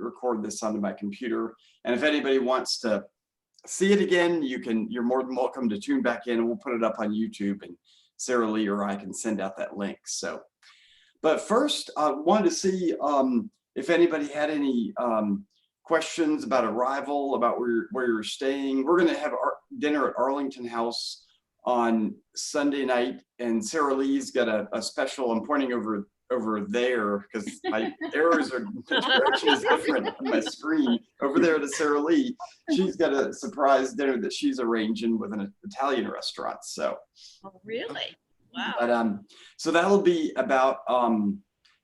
record this onto my computer. And if anybody wants to see it again, you're more than welcome to tune back in, and we'll put it up on YouTube, and Sarah Lee or I can send out that link. So, but first I wanted to see if anybody had any questions about arrival, about where you're staying. We're going to have our dinner at Arlington House on Sunday night, and Sarah Lee's got a special. I'm pointing over there because my arrows are the direction is different on my screen. Over there to Sarah Lee, she's got a surprise dinner that she's arranging with an Italian restaurant. So, oh, really? Wow. But so that'll be about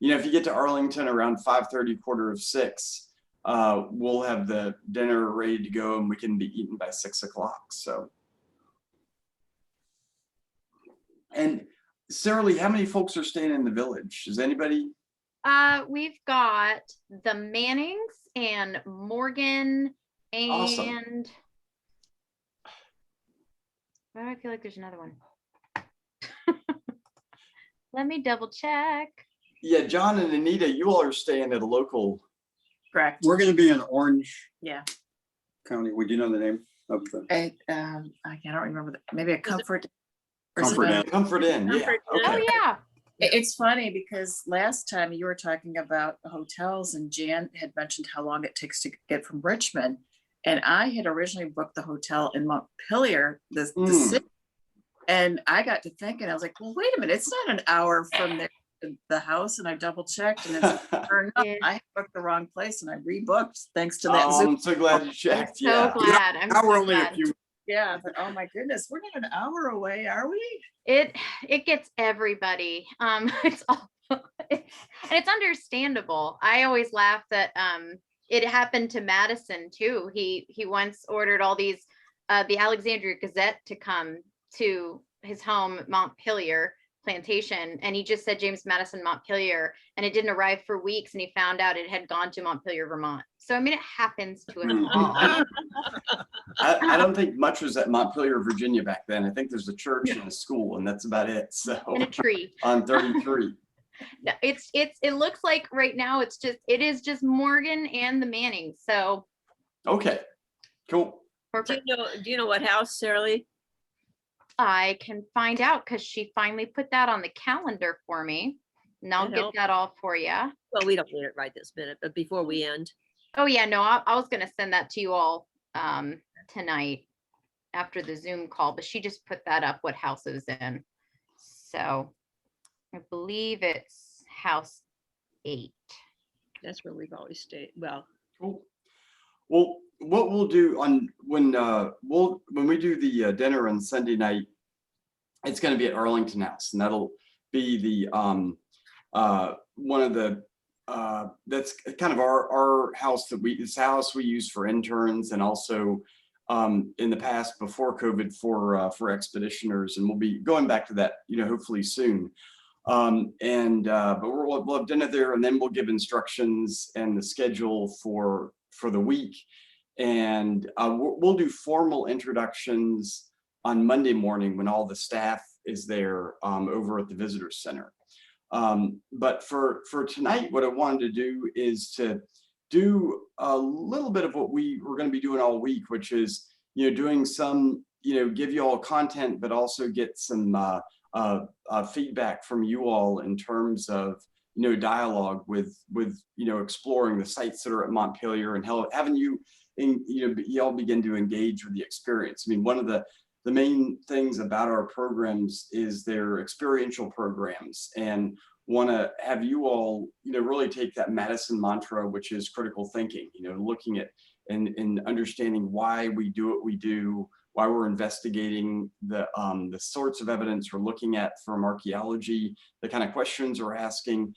if you get to Arlington around 5:30, 5:45, we'll have the dinner ready to go, and we can be eaten by 6 o'clock. So, and Sarah Lee, how many folks are staying in the village? Is anybody? We've got the Mannings and Morgan and Awesome. why do I feel like there's another one? Let me double check. Yeah, John and Anita, you all are staying at a local. Correct. We're going to be in Orange Yeah. County. Would you know the name of the I don't remember. Maybe a Comfort. Comfort Inn? Comfort Inn, yeah. Comfort Inn. Oh Okay. yeah. It's funny because last time you were talking about hotels and Jan had mentioned how long it takes to get from Richmond. And I had originally booked the hotel in Montpelier, the city. And I got to thinking, I was like, well, wait a minute, it's not an hour from there to the house. And I double checked, and it's Yeah. I booked the wrong place, and I rebooked thanks to Oh, that Zoom. I'm so glad you I'm checked. so Yeah. glad. I'm Now we're so only a glad. few. Yeah, but oh my goodness, we're not an hour away, are we? It gets everybody. It's all and it's understandable. I always laugh that it happened to Madison too. He once ordered all these the Alexandria Gazette to come to his home, Montpelier Plantation, and he just said James Madison Montpelier, and it didn't arrive for weeks, and he found out it had gone to Montpelier, Vermont. So I mean, it happens to us all. I don't think much was at Montpelier, Virginia back then. I think there's a church and a school, and that's about it. So And a tree. on 33. No, it looks like right now it is just Morgan and the Mannings. So Okay, cool. perfect. Do you know what house, Sarah Lee? I can find out because she finally put that on the calendar for me. And I'll That get helps. that all for you. Well, we don't need it right this minute, but before we end. Oh yeah, no, I was gonna send that to you all tonight after the Zoom call, but she just put that up what house it was in. So I believe it's house 8. That's where we've always stayed. Well, Cool. Well, what we'll do when we do the dinner on Sunday night, it's going to be at Arlington House, and that'll be the one of the that's kind of our house it's a house we use for interns, and also in the past before COVID for expeditioners, and we'll be going back to that hopefully soon. But we'll have dinner there, and then we'll give instructions and the schedule for the week, and we'll do formal introductions on Monday morning when all the staff is there over at the visitor center. But for tonight, what I wanted to do is to do a little bit of what we were going to be doing all week, which is doing some give you all content, but also get some feedback from you all in terms of dialogue with exploring the sites that are at Montpelier, and having you all begin to engage with the experience. I mean, one of the main things about our programs is they're experiential programs, and want to have you all really take that Madison mantra, which is critical thinking, looking at and understanding why we do what we do, why we're investigating the sorts of evidence we're looking at from archaeology, the kind of questions we're asking.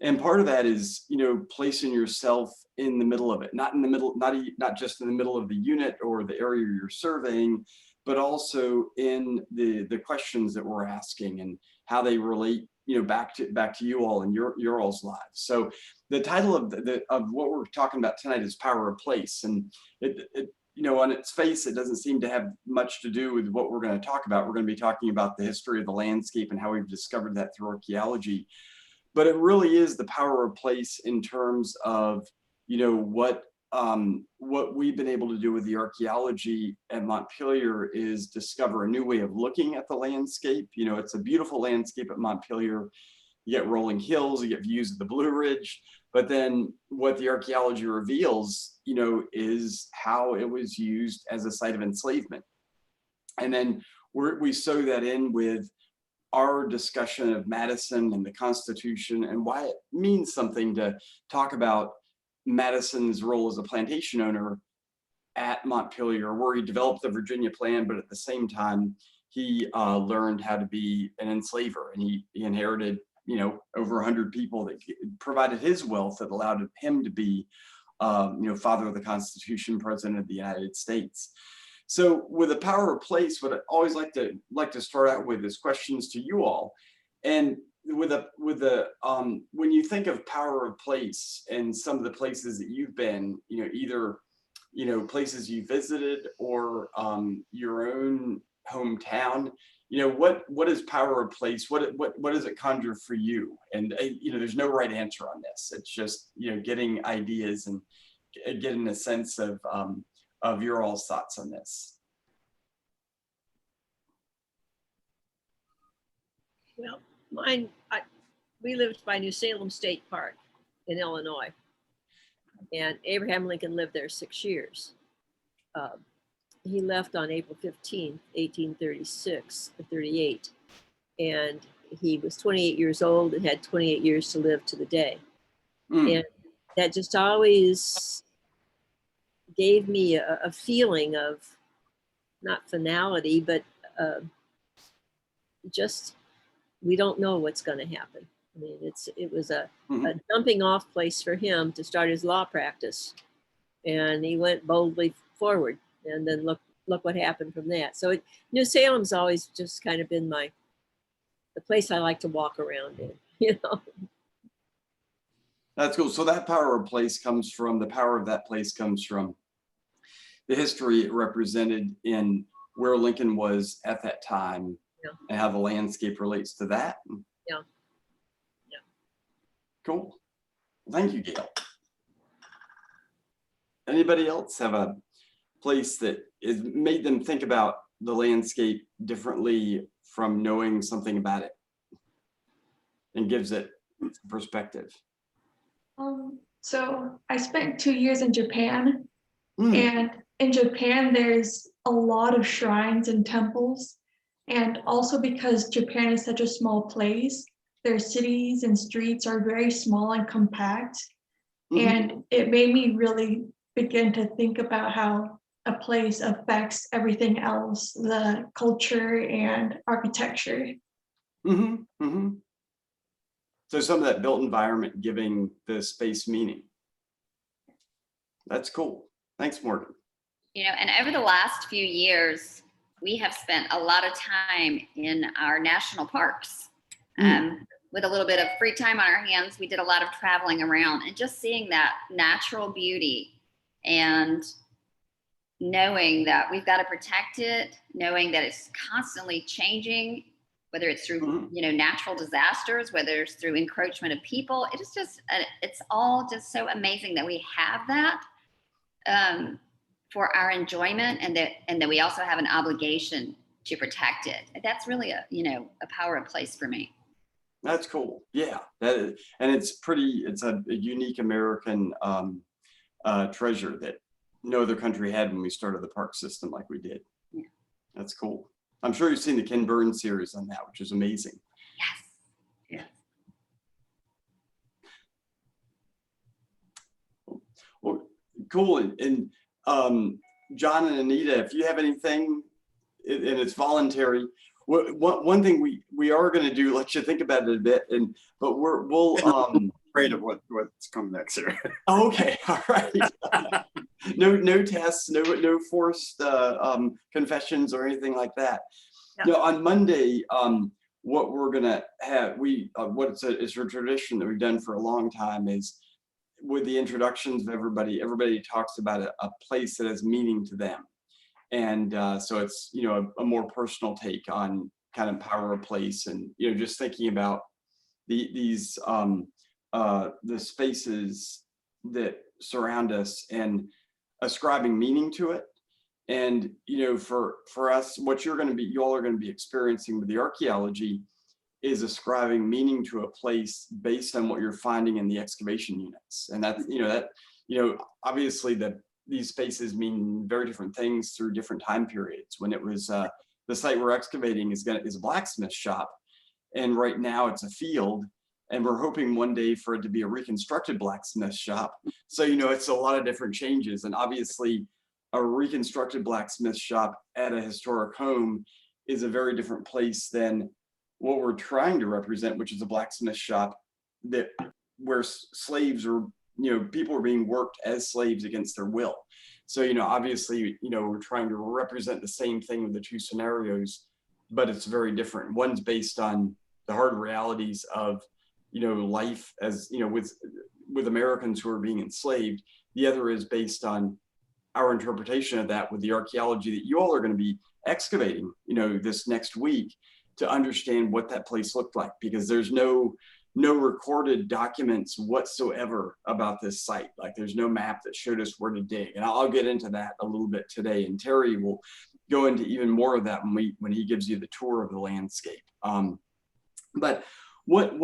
And part of that is, placing yourself in the middle of it, not in the middle, not just in the middle of the unit or the area you're surveying, but also in the questions that we're asking and how they relate, back to you all and your all's lives. So the title of what we're talking about tonight is Power of Place, and it on its face, it doesn't seem to have much to do with what we're going to talk about. We're going to be talking about the history of the landscape and how we've discovered that through archaeology. But it really is the power of place in terms of, what we've been able to do with the archaeology at Montpelier is discover a new way of looking at the landscape. It's a beautiful landscape at Montpelier. You get rolling hills, you get views of the Blue Ridge, but then what the archaeology reveals, is how it was used as a site of enslavement. And then we sew that in with our discussion of Madison and the Constitution and why it means something to talk about Madison's role as a plantation owner at Montpelier, where he developed the Virginia plan, but at the same time, he learned how to be an enslaver, and he inherited, over 100 people that provided his wealth that allowed him to be, father of the Constitution, president of the United States. So with the power of place, what I always like to start out with is questions to you all. And when you think of power of place and some of the places that you've been, either places you visited or your own hometown, what is power of place? What does it conjure for you? And there's no right answer on this. It's just getting ideas and getting a sense of your all's thoughts on this. Well, we lived by New Salem State Park in Illinois, and Abraham Lincoln lived there 6 years. He left on April 15th, 1836, or 38, and he was 28 years old and had 28 years to live to the day. And that just always gave me a feeling of not finality, but just, we don't know what's going to happen. I mean, it was a jumping off place for him to start his law practice, and he went boldly forward. And then look what happened from that. So New Salem's always just kind of been the place I like to walk around in. That's cool. So that power of place comes from the power of that place comes from the history it represented in where Lincoln was at that time, and how the landscape relates to that. Yeah. Cool. Thank you, Gail. Anybody else have a place that is made them think about the landscape differently from knowing something about it and gives it perspective? So I spent 2 years in Japan, and in Japan, there's a lot of shrines and temples. And also because Japan is such a small place, their cities and streets are very small and compact. And it made me really begin to think about how a place affects everything else, the culture and architecture. So some of that built environment giving the space meaning. That's cool. Thanks, Morgan. And over the last few years, we have spent a lot of time in our national parks. With a little bit of free time on our hands, we did a lot of traveling around and just seeing that natural beauty and knowing that we've got to protect it, knowing that it's constantly changing, whether it's through natural disasters, whether it's through encroachment of people. It is just it's all just so amazing that we have that for our enjoyment, and that we also have an obligation to protect it. That's really a power of place for me. That's cool. Yeah, and it's a unique American treasure that no other country had when we started the park system like we did. Yeah. That's cool. I'm sure you've seen the Ken Burns series on that, which is amazing. Yes. Well, cool. And John and Anita, if you have anything, and it's voluntary, one thing we are going to do, let you think about it a bit, but we'll Afraid of what's coming next here. Okay, all right. No tests, no forced confessions or anything like that. Yeah. On Monday, what we're gonna have, it's a tradition that we've done for a long time, is with the introductions of everybody talks about a place that has meaning to them. And so it's, a more personal take on kind of power of place, and, just thinking about the spaces that surround us and ascribing meaning to it. And, for us, what you all are going to be experiencing with the archaeology is ascribing meaning to a place based on what you're finding in the excavation units. And that's, obviously these spaces mean very different things through different time periods. When it was the site we're excavating is a blacksmith shop, and right now it's a field, and we're hoping one day for it to be a reconstructed blacksmith shop. So, it's a lot of different changes, and obviously a reconstructed blacksmith shop at a historic home is a very different place than what we're trying to represent, which is a blacksmith shop where slaves are, people are being worked as slaves against their will. So, obviously, we're trying to represent the same thing with the two scenarios, but it's very different. One's based on the hard realities of, life as, with Americans who are being enslaved. The other is based on our interpretation of that with the archaeology that you all are going to be excavating, this next week, to understand what that place looked like, because there's no recorded documents whatsoever about this site. Like, there's no map that showed us where to dig, and I'll get into that a little bit today, and Terry will go into even more of that when he gives you the tour of the landscape. But what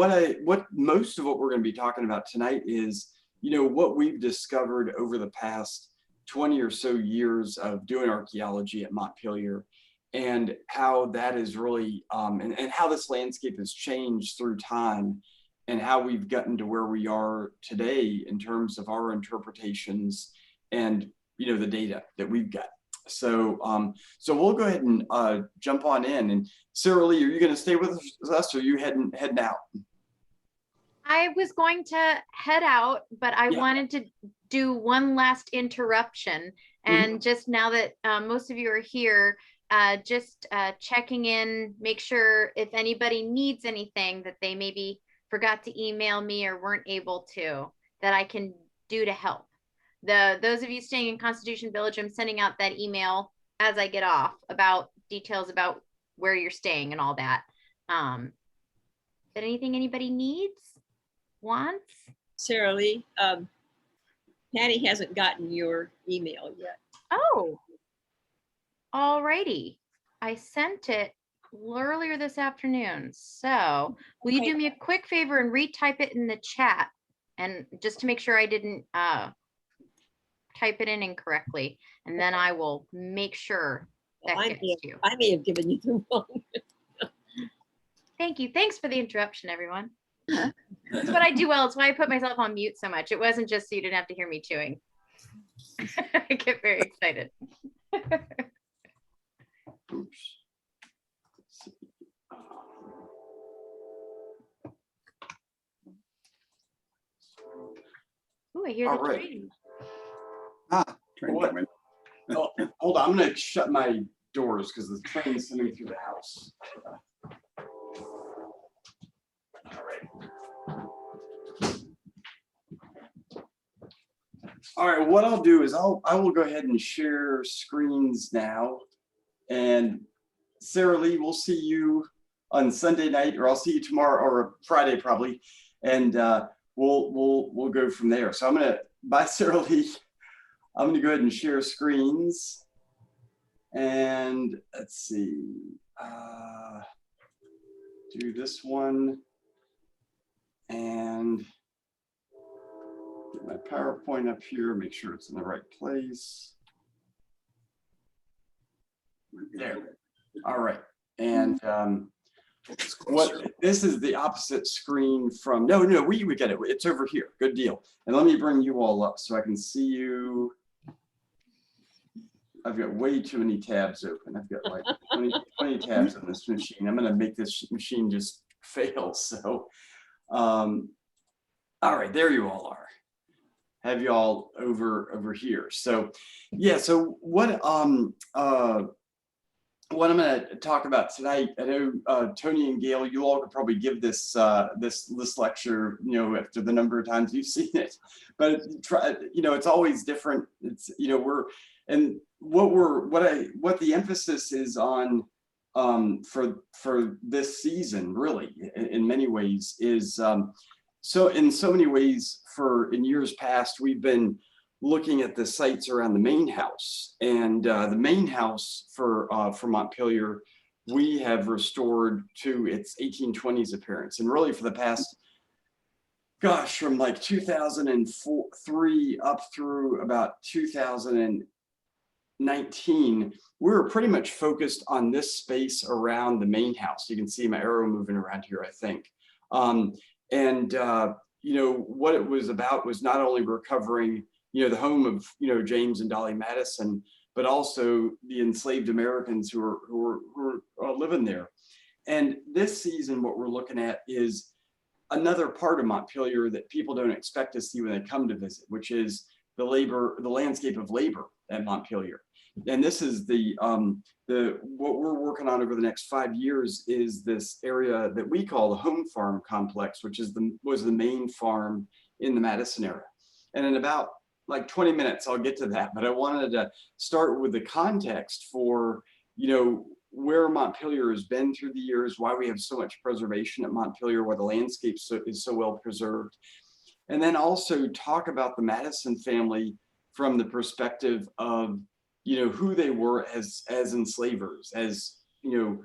most of what we're going to be talking about tonight is, what we've discovered over the past 20 or so years of doing archaeology at Montpelier, and how that is really, and how this landscape has changed through time, and how we've gotten to where we are today in terms of our interpretations and, the data that we've got. So, we'll go ahead and jump on in. And Sarah Lee, are you going to stay with us, or are you heading out? I was going to head out, but I wanted to do one last interruption. And just now that most of you are here, just checking in, make sure if anybody needs anything that they maybe forgot to email me or weren't able to, that I can do to help. Those of you staying in Constitution Village, I'm sending out that email as I get off about details about where you're staying and all that. But anything anybody needs, wants? Sarah Lee, Patty hasn't gotten your email yet. Oh, all righty. I sent it earlier this afternoon. So will you do me a quick favor and retype it in the chat, and just to make sure I didn't type it in incorrectly, and then I will make sure that gets to you. I may have given you the wrong. Thank you. Thanks for the interruption, everyone. That's what I do well. It's why I put myself on mute so much. It wasn't just so you didn't have to hear me chewing. I get very excited. Oops. Ooh, I hear All the right. train. What? Oh, hold on, I'm going to shut my doors because the train's coming through the house. All right. All right, what I'll do is I will go ahead and share screens now. And Sarah Lee, we'll see you on Sunday night, or I'll see you tomorrow or Friday probably. And we'll go from there. So bye Sarah Lee. I'm gonna go ahead and share screens. And let's see, do this one and get my PowerPoint up here, make sure it's in the right place. There. All right. And this is the opposite screen from, no, we get it. It's over here. Good deal. And let me bring you all up so I can see you. I've got way too many tabs open. I've got like 20 tabs on this machine. I'm going to make this machine just fail. So, all right, there you all are. Have you all over here. So, yeah. So what I'm going to talk about tonight, I know Tony and Gail, you all could probably give this this lecture, after the number of times you've seen it, but it's always different. It's, and what the emphasis is on for this season, really, in many ways, is so in so many ways, in years past, we've been looking at the sites around the main house. And the main house for Montpelier, we have restored to its 1820s appearance. And really for the past, gosh, from like 2003 up through about 2019, we were pretty much focused on this space around the main house. You can see my arrow moving around here, I think. You know, what it was about was not only recovering, you know, the home of, you know, James and Dolly Madison, but also the enslaved Americans who were living there. And this season, what we're looking at is another part of Montpelier that people don't expect to see when they come to visit, which is the landscape of labor at Montpelier. And this is what we're working on over the next 5 years is this area that we call the home farm complex, which is was the main farm in the Madison era. And in about like 20 minutes, I'll get to that, but I wanted to start with the context for, you know, where Montpelier has been through the years, why we have so much preservation at Montpelier, why the landscape is so well preserved. And then also talk about the Madison family from the perspective of, you know, who they were as enslavers, as, you know,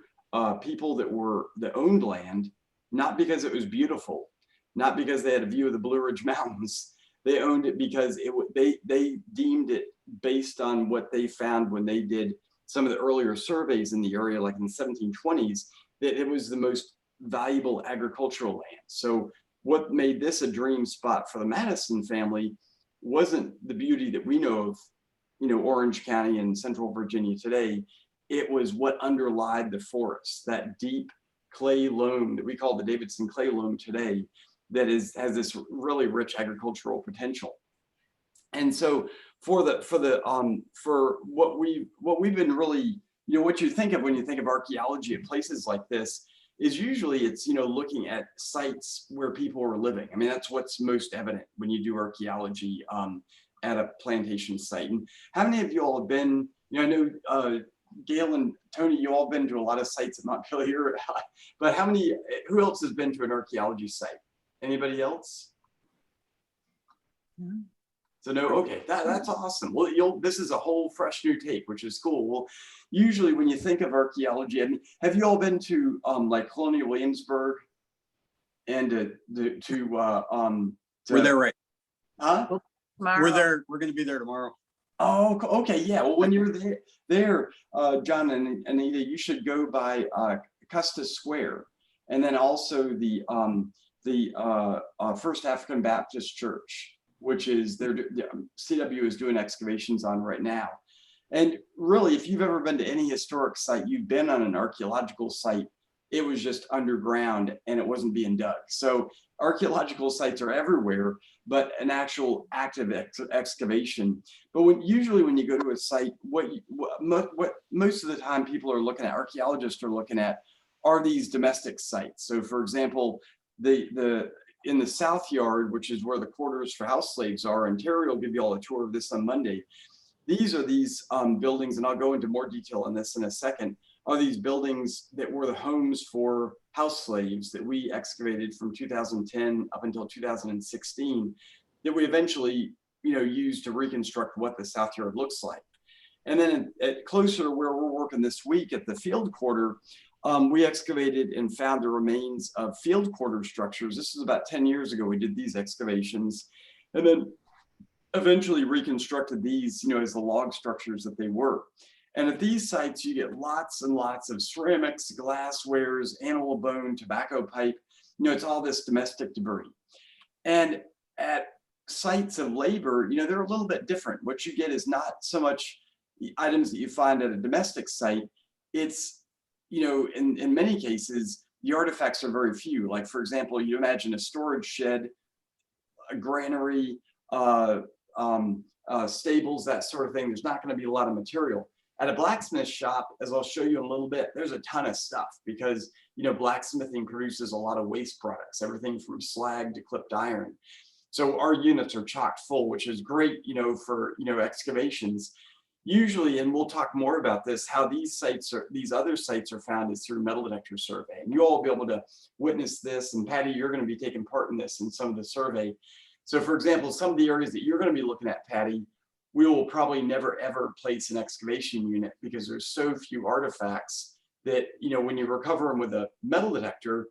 people that owned land, not because it was beautiful, not because they had a view of the Blue Ridge Mountains. They owned it because they deemed it based on what they found when they did some of the earlier surveys in the area, like in the 1720s, that it was the most valuable agricultural land. So what made this a dream spot for the Madison family wasn't the beauty that we know of, you know, Orange County and Central Virginia today. It was what underlied the forest, that deep clay loam that we call the Davidson clay loam today, that has this really rich agricultural potential. And so for what we've been really, you know, what you think of when you think of archaeology at places like this is usually it's, you know, looking at sites where people are living. I mean, that's what's most evident when you do archaeology at a plantation site. And how many of you all have been, you know, I know Gail and Tony, you all been to a lot of sites at Montpelier, but who else has been to an archaeology site? Anybody else? No. So no, okay, that's awesome. Well, this is a whole fresh new take, which is cool. Well, usually when you think of archaeology, I mean, have you all been to like Colonial Williamsburg and We're there right. Huh? We're there. We're going to be there tomorrow. Oh, okay, yeah. Well, when you're there, John and Anita, you should go by Custis Square, and then also the First African Baptist Church, which is CW is doing excavations on right now. And really, if you've ever been to any historic site, you've been on an archaeological site. It was just underground and it wasn't being dug. So archaeological sites are everywhere, but an actual active excavation. But usually when you go to a site, what most of the time people are looking at, archaeologists are looking at, are these domestic sites. So for example, in the South Yard, which is where the quarters for house slaves are, and Terry will give you all a tour of this on Monday. These are these buildings, and I'll go into more detail on this in a second, are these buildings that were the homes for house slaves that we excavated from 2010 up until 2016, that we eventually, you know, used to reconstruct what the South Yard looks like. And then closer to where we're working this week at the field quarter, we excavated and found the remains of field quarter structures. This is about 10 years ago we did these excavations, and then eventually reconstructed these, you know, as the log structures that they were. And at these sites, you get lots and lots of ceramics, glasswares, animal bone, tobacco pipe. You know, it's all this domestic debris. And at sites of labor, you know, they're a little bit different. What you get is not so much the items that you find at a domestic site. It's, you know, in many cases, the artifacts are very few. Like, for example, you imagine a storage shed, a granary, stables, that sort of thing. There's not going to be a lot of material. At a blacksmith shop, as I'll show you in a little bit, there's a ton of stuff because, you know, blacksmithing produces a lot of waste products, everything from slag to clipped iron. So our units are chock full, which is great, you know, for, you know, excavations. Usually, and we'll talk more about this, how these other sites are found is through metal detector survey. And you all will be able to witness this. And Patty, you're going to be taking part in this in some of the survey. So for example, some of the areas that you're going to be looking at, Patty, we will probably never ever place an excavation unit because there's so few artifacts that, when you recover them with a metal detector,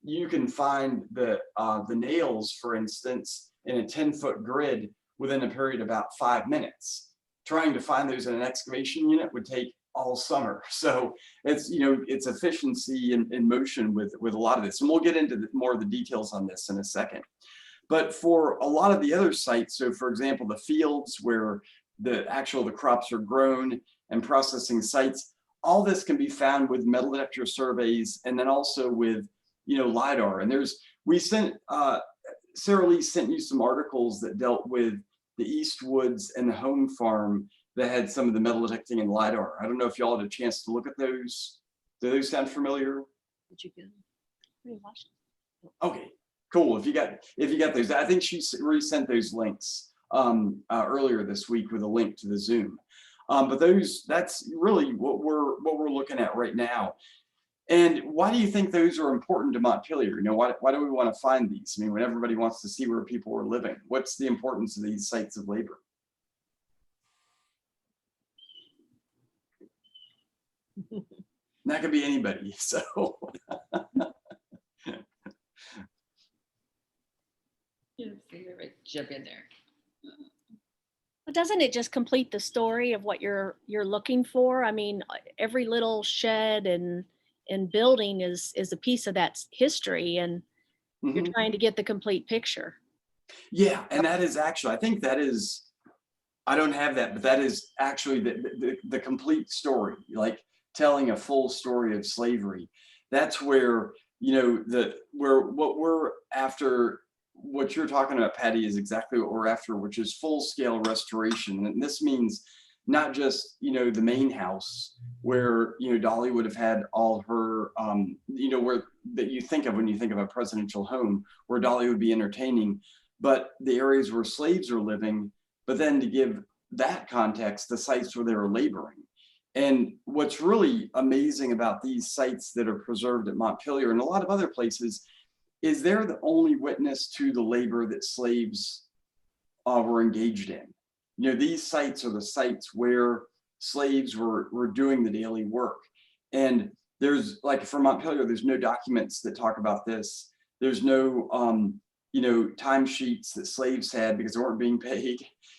you can find the nails, for instance, in a 10-foot grid within a period of about 5 minutes. Trying to find those in an excavation unit would take all summer. So it's, it's efficiency in motion with a lot of this. And we'll get into more of the details on this in a second. But for a lot of the other sites, so for example, the fields where the crops are grown and processing sites, all this can be found with metal detector surveys and then also with, LiDAR. And Sarah Lee sent you some articles that dealt with the Eastwoods and the home farm that had some of the metal detecting and LiDAR. I don't know if y'all had a chance to look at those. Do those sound familiar? Did you get them? We watched them. Okay, cool. If you got those, I think she resent those links earlier this week with a link to the Zoom. But that's really what we're looking at right now. And why do you think those are important to Montpelier? Why do we want to find these? I mean, when everybody wants to see where people are living, what's the importance of these sites of labor? That could be anybody. So. Jump in there. But doesn't it just complete the story of what you're looking for? I mean, every little shed and building is a piece of that history, and you're trying to get the complete picture. Yeah, and that is actually, I think that is, I don't have that, but that is actually the complete story, like telling a full story of slavery. That's where, what we're after. What you're talking about, Patty, is exactly what we're after, which is full-scale restoration. And this means not just, the main house where, Dolly would have had all her, where that you think of when you think of a presidential home, where Dolly would be entertaining, but the areas where slaves are living, but then to give that context, the sites where they were laboring. And what's really amazing about these sites that are preserved at Montpelier and a lot of other places is they're the only witness to the labor that slaves were engaged in. These sites are the sites where slaves were doing the daily work. And there's, like, for Montpelier, there's no documents that talk about this. There's no, timesheets that slaves had because they weren't being paid.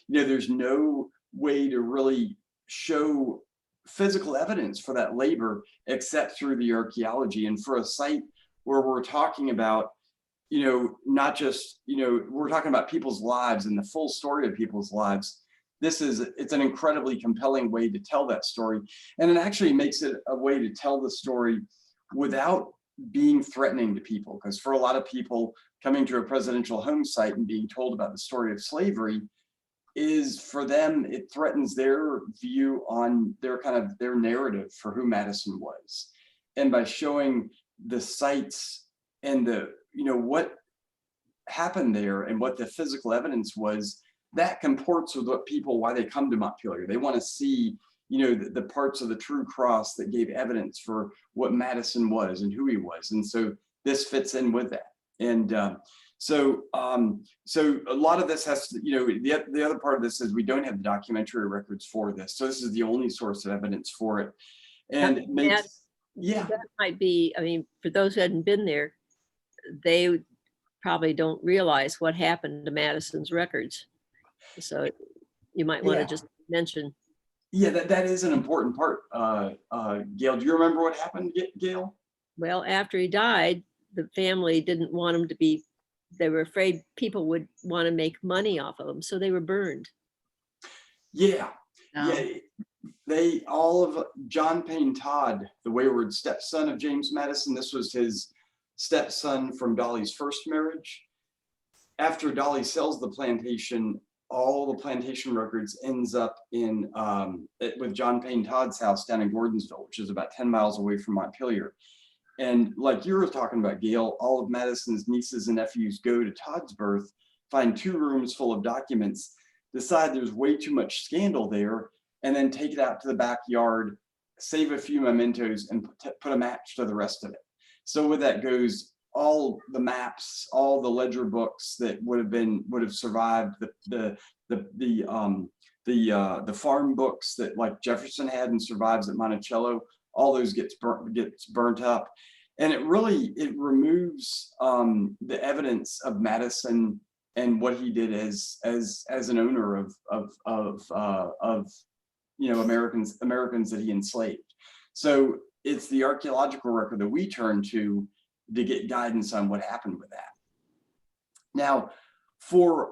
There's no way to really show physical evidence for that labor except through the archaeology. And for a site where we're talking about, not just, we're talking about people's lives and the full story of people's lives. It's an incredibly compelling way to tell that story. And it actually makes it a way to tell the story without being threatening to people. Because for a lot of people, coming to a presidential home site and being told about the story of slavery is, for them, it threatens their view on their narrative for who Madison was. And by showing the sites and what happened there and what the physical evidence was, that comports with why they come to Montpelier. They want to see, the parts of the true cross that gave evidence for what Madison was and who he was. And so this fits in with that. And so a lot of this has to, the other part of this is we don't have the documentary records for this. So this is the only source of evidence for it. And it makes, that might be, I mean, for those who hadn't been there, they probably don't realize what happened to Madison's records. So you might want to just mention. Yeah, that is an important part. Gail, do you remember what happened, Gail? Well, after he died, the family didn't want him to be, they were afraid people would want to make money off of him. So they were burned. Yeah. All of John Payne Todd, the wayward stepson of James Madison, this was his stepson from Dolly's first marriage. After Dolly sells the plantation, all the plantation records ends up with John Payne Todd's house down in Gordonsville, which is about 10 miles away from Montpelier. And like you were talking about, Gail, all of Madison's nieces and nephews go to Todd's birth, find 2 rooms full of documents, decide there's way too much scandal there, and then take it out to the backyard, save a few mementos, and put a match to the rest of it. So with that goes all the maps, all the ledger books that would have survived, the farm books that like Jefferson had and survives at Monticello, all those gets burnt up. And it removes the evidence of Madison and what he did as an owner of Americans that he enslaved. So it's the archaeological record that we turn to get guidance on what happened with that. Now, for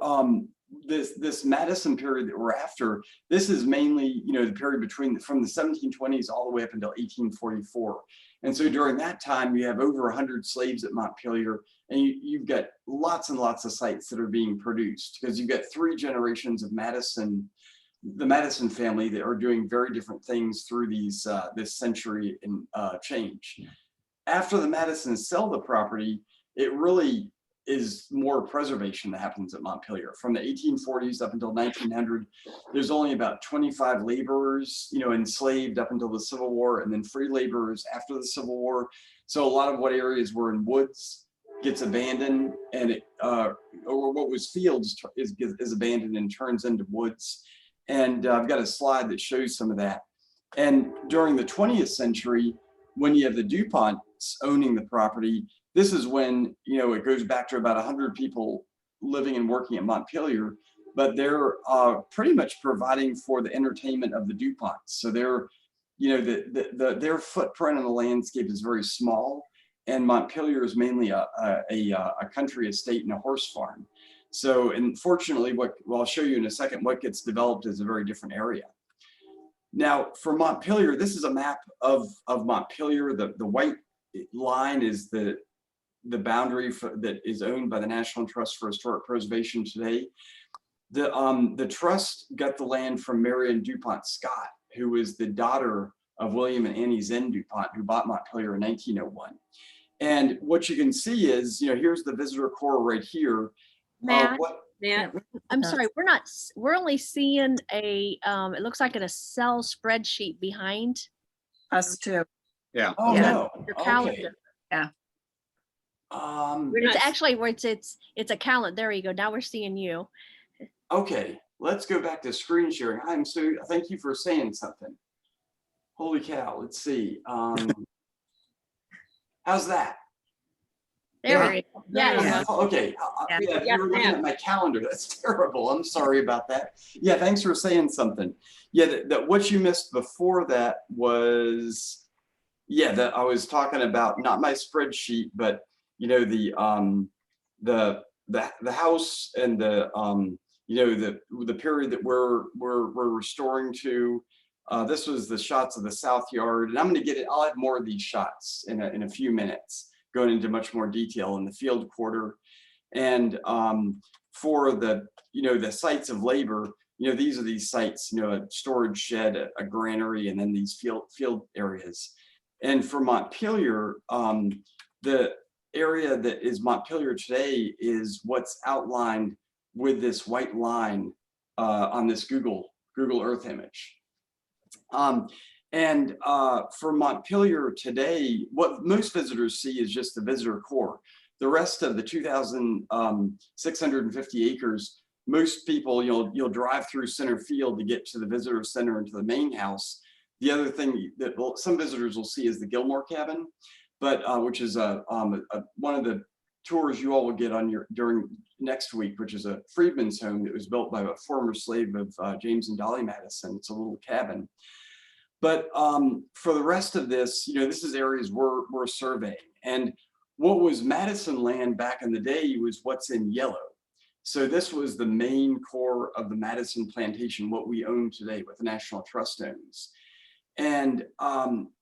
this Madison period that we're after, this is mainly the period from the 1720s all the way up until 1844. And so during that time, you have over 100 slaves at Montpelier, and you've got lots and lots of sites that are being produced because you've got 3 generations of the Madison family that are doing very different things through this century and change. After the Madisons sell the property, it really is more preservation that happens at Montpelier. From the 1840s up until 1900, there's only about 25 laborers, enslaved up until the Civil War, and then free laborers after the Civil War. So a lot of what areas were in woods gets abandoned, and or what was fields is abandoned and turns into woods. And I've got a slide that shows some of that. And during the 20th century, when you have the DuPonts owning the property, this is when, it goes back to about 100 people living and working at Montpelier, but they're pretty much providing for the entertainment of the DuPonts. So they're, their footprint in the landscape is very small, and Montpelier is mainly a country estate and a horse farm. So, and fortunately, I'll show you in a second, what gets developed is a very different area. Now, for Montpelier, this is a map of Montpelier. The white line is the boundary that is owned by the National Trust for Historic Preservation today. The trust got the land from Marion DuPont Scott, who was the daughter of William and Annie Zen DuPont, who bought Montpelier in 1901. And what you can see is, here's the visitor core right here. Matt, Matt, I'm sorry, we're only seeing it looks like an Excel spreadsheet behind Us too. Yeah. Oh, Yeah. no. your Okay. calendar. We're It's not- actually where it's a calendar. There you go. Now we're seeing you. Okay, let's go back to screen sharing. Thank you for saying something. Holy cow, let's see. How's that? There we go. Yeah. Yeah. Oh, okay. Yeah. Yeah, you were looking at my calendar. That's terrible. I'm sorry about that. Yeah, thanks for saying something. Yeah, that what you missed before that was, that I was talking about, not my spreadsheet, but the house and the period that we're restoring to. This was the shots of the South Yard, and I'm going to I'll have more of these shots in a few minutes, going into much more detail in the field quarter. And for the sites of labor, these are these sites, a storage shed, a granary, and then these field areas. And for Montpelier, the area that is Montpelier today is what's outlined with this white line on this Google Earth image. For Montpelier today, what most visitors see is just the visitor core. The rest of the 2,650 acres, most people, you'll drive through center field to get to the visitor center and to the main house. The other thing that some visitors will see is the Gilmore cabin, but which is one of the tours you all will get on during next week, which is a freedman's home that was built by a former slave of James and Dolly Madison. It's a little cabin. But for the rest of this, this is areas we're surveying. And what was Madison land back in the day was what's in yellow. So this was the main core of the Madison plantation, what we own today, what the National Trust owns. And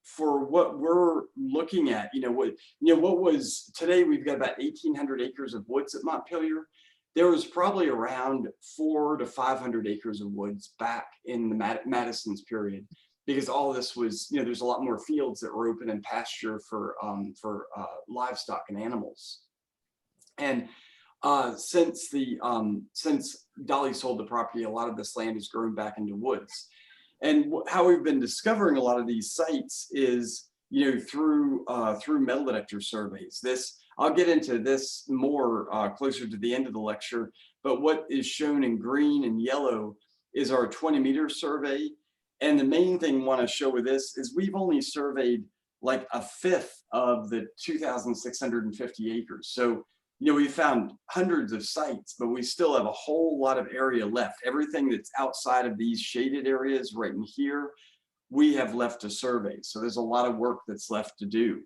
for what we're looking at, what was today, we've got about 1,800 acres of woods at Montpelier. There was probably around 400 to 500 acres of woods back in the Madison's period, because all this was, there's a lot more fields that were open and pasture for livestock and animals. And since Dolly sold the property, a lot of this land has grown back into woods. And how we've been discovering a lot of these sites is, through metal detector surveys. I'll get into this more closer to the end of the lecture, but what is shown in green and yellow is our 20-meter survey. And the main thing I want to show with this is we've only surveyed like a fifth of the 2,650 acres. So, you know, we found hundreds of sites, but we still have a whole lot of area left. Everything that's outside of these shaded areas right in here, we have left to survey. So there's a lot of work that's left to do.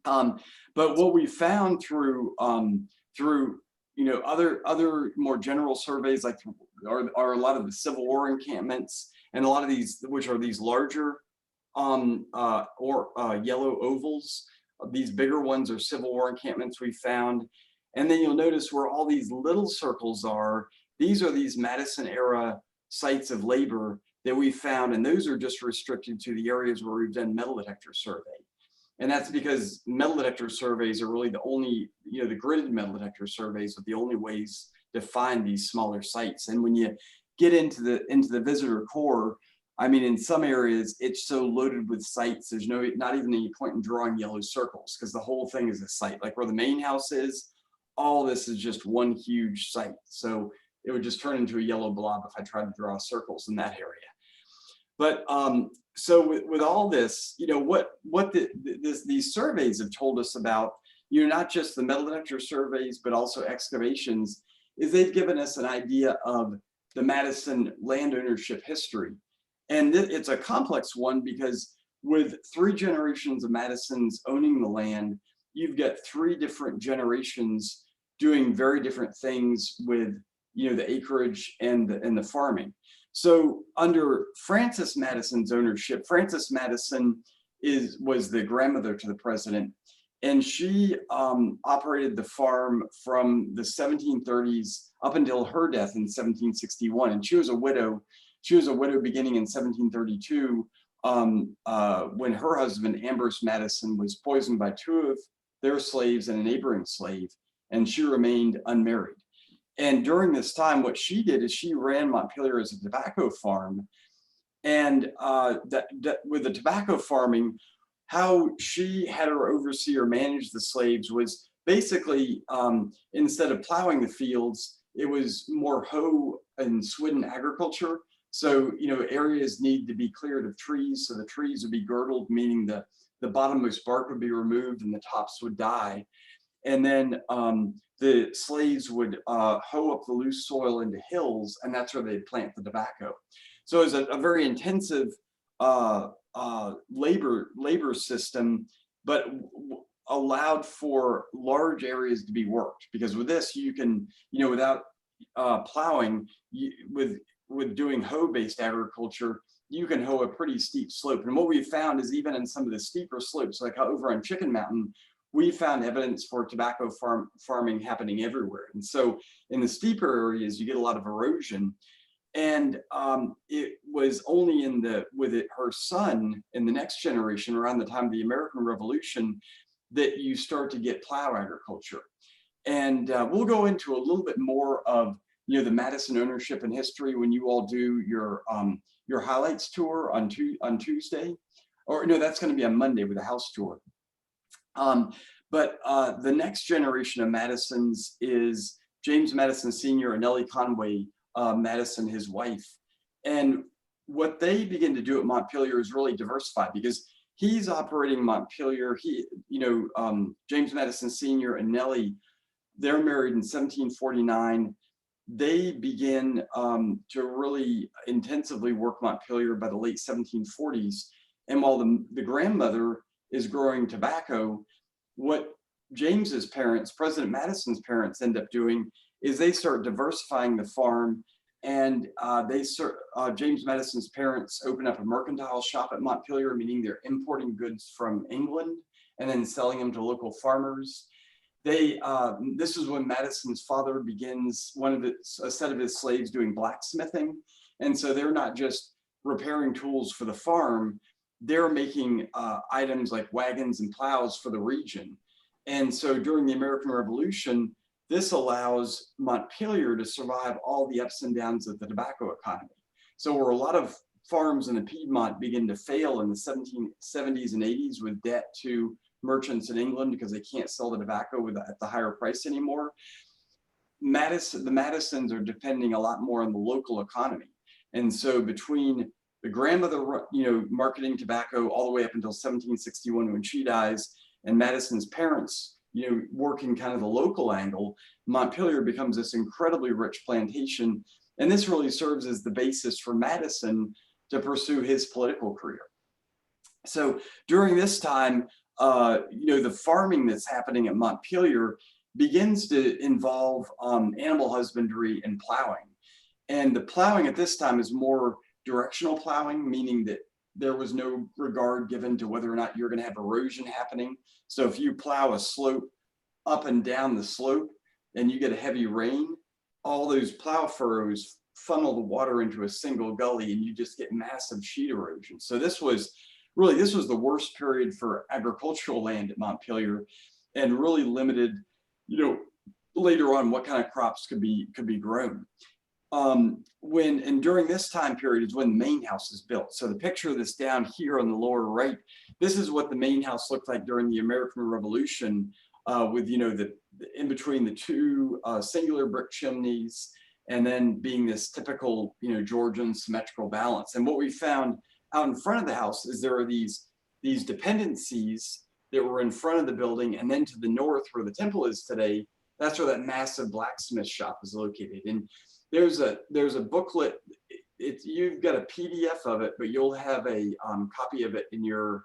But what we found through you know, other more general surveys, like are a lot of the Civil War encampments, and a lot of these, which are these larger yellow ovals. These bigger ones are Civil War encampments we found. And then you'll notice where all these little circles are, these are these Madison era sites of labor that we found, and those are just restricted to the areas where we've done metal detector survey. And that's because metal detector surveys are really the only, you know, the gridded metal detector surveys are the only ways to find these smaller sites. And when you get into the visitor core, I mean, in some areas, it's so loaded with sites, there's not even any point in drawing yellow circles, because the whole thing is a site. Like where the main house is, all this is just one huge site. So it would just turn into a yellow blob if I tried to draw circles in that area. But so with all this, you know, what these surveys have told us about, you know, not just the metal detector surveys, but also excavations, is they've given us an idea of the Madison land ownership history. And it's a complex one, because with 3 generations of Madisons owning the land, you've got 3 different generations doing very different things with, you know, the acreage and the farming. So under Frances Madison's ownership, Frances Madison was the grandmother to the president, and she operated the farm from the 1730s up until her death in 1761. And she was a widow. She was a widow beginning in 1732 when her husband, Ambrose Madison, was poisoned by 2 of their slaves and a neighboring slave, and she remained unmarried. And during this time, what she did is she ran Montpelier as a tobacco farm. And with the tobacco farming, how she had her overseer manage the slaves was basically, instead of plowing the fields, it was more hoe and swidden agriculture. So, you know, areas need to be cleared of trees. So the trees would be girdled, meaning the bottommost bark would be removed and the tops would die. And then the slaves would hoe up the loose soil into hills, and that's where they'd plant the tobacco. So it was a very intensive labor system, but allowed for large areas to be worked. Because with this, you can, you know, without plowing, with doing hoe-based agriculture, you can hoe a pretty steep slope. And what we found is even in some of the steeper slopes, like over on Chicken Mountain, we found evidence for tobacco farming happening everywhere. And so in the steeper areas, you get a lot of erosion. And it was only her son in the next generation, around the time of the American Revolution, that you start to get plow agriculture. And we'll go into a little bit more of, you know, the Madison ownership and history when you all do your highlights tour on Tuesday, or no, that's going to be on Monday with a house tour. But the next generation of Madisons is James Madison Sr. and Nellie Conway Madison, his wife. And what they begin to do at Montpelier is really diversify, because he's operating Montpelier. James Madison Sr. and Nellie, they're married in 1749. They begin to really intensively work Montpelier by the late 1740s. And while the grandmother is growing tobacco, what James's parents, President Madison's parents, end up doing is they start diversifying the farm, and James Madison's parents open up a mercantile shop at Montpelier, meaning they're importing goods from England and then selling them to local farmers. This is when Madison's father begins a set of his slaves doing blacksmithing, and so they're not just repairing tools for the farm, they're making items like wagons and plows for the region. And so during the American Revolution, this allows Montpelier to survive all the ups and downs of the tobacco economy. So where a lot of farms in the Piedmont begin to fail in the 1770s and 80s with debt to merchants in England because they can't sell the tobacco at the higher price anymore. The Madisons are depending a lot more on the local economy. And so between the grandmother, marketing tobacco all the way up until 1761 when she dies, and Madison's parents, working kind of the local angle, Montpelier becomes this incredibly rich plantation. And this really serves as the basis for Madison to pursue his political career. So during this time, the farming that's happening at Montpelier begins to involve animal husbandry and plowing. And the plowing at this time is more directional plowing, meaning that there was no regard given to whether or not you're going to have erosion happening. So if you plow a slope up and down the slope and you get a heavy rain, all those plow furrows funnel the water into a single gully and you just get massive sheet erosion. So this was the worst period for agricultural land at Montpelier, and really limited, later on what kind of crops could be grown. During this time period is when the main house is built. So the picture that's down here on the lower right, this is what the main house looked like during the American Revolution, with the in between the two singular brick chimneys, and then being this typical Georgian symmetrical balance. And what we found out in front of the house is there are these dependencies that were in front of the building, and then to the north where the temple is today, that's where that massive blacksmith shop is located. And there's a booklet. You've got a PDF of it, but you'll have a copy of it in your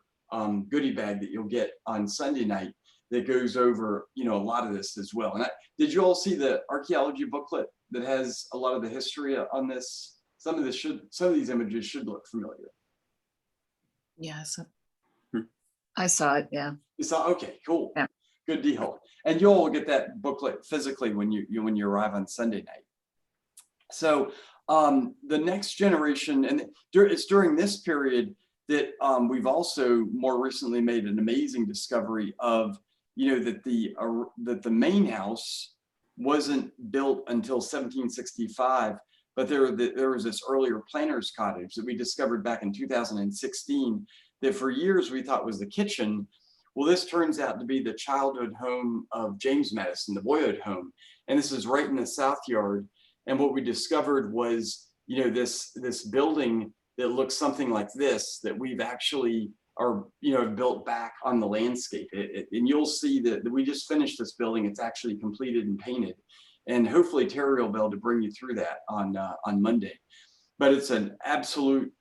goodie bag that you'll get on Sunday night that goes over a lot of this as well. And did you all see the archaeology booklet that has a lot of the history on this? Some of these images should look familiar. Yes. I saw it. Yeah. You saw? Okay, cool. Yeah. Good deal. And you'll get that booklet physically when you arrive on Sunday night. So the next generation, and it's during this period that we've also more recently made an amazing discovery of, that the main house wasn't built until 1765, but there was this earlier planter's cottage that we discovered back in 2016 that for years we thought was the kitchen. Well, this turns out to be the childhood home of James Madison, the boyhood home. And this is right in the South Yard. And what we discovered was, this building that looks something like this, that we've actually built back on the landscape. And you'll see that we just finished this building. It's actually completed and painted. And hopefully Terry will be able to bring you through that on Monday. But it's an absolute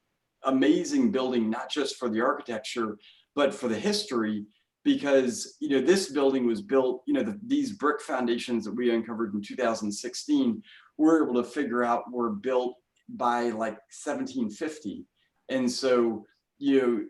amazing building, not just for the architecture, but for the history, because this building was built, these brick foundations that we uncovered in 2016, we're able to figure out were built by like 1750. And so,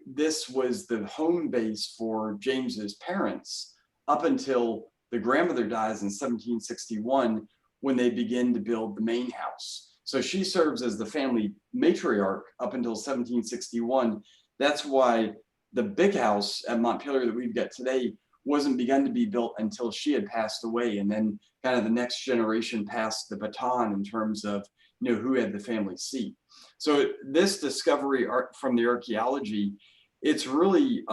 this was the home base for James's parents up until the grandmother dies in 1761, when they begin to build the main house. So she serves as the family matriarch up until 1761. That's why the big house at Montpelier that we've got today wasn't begun to be built until she had passed away. And then kind of the next generation passed the baton in terms of, who had the family seat. So this discovery from the archaeology, it's really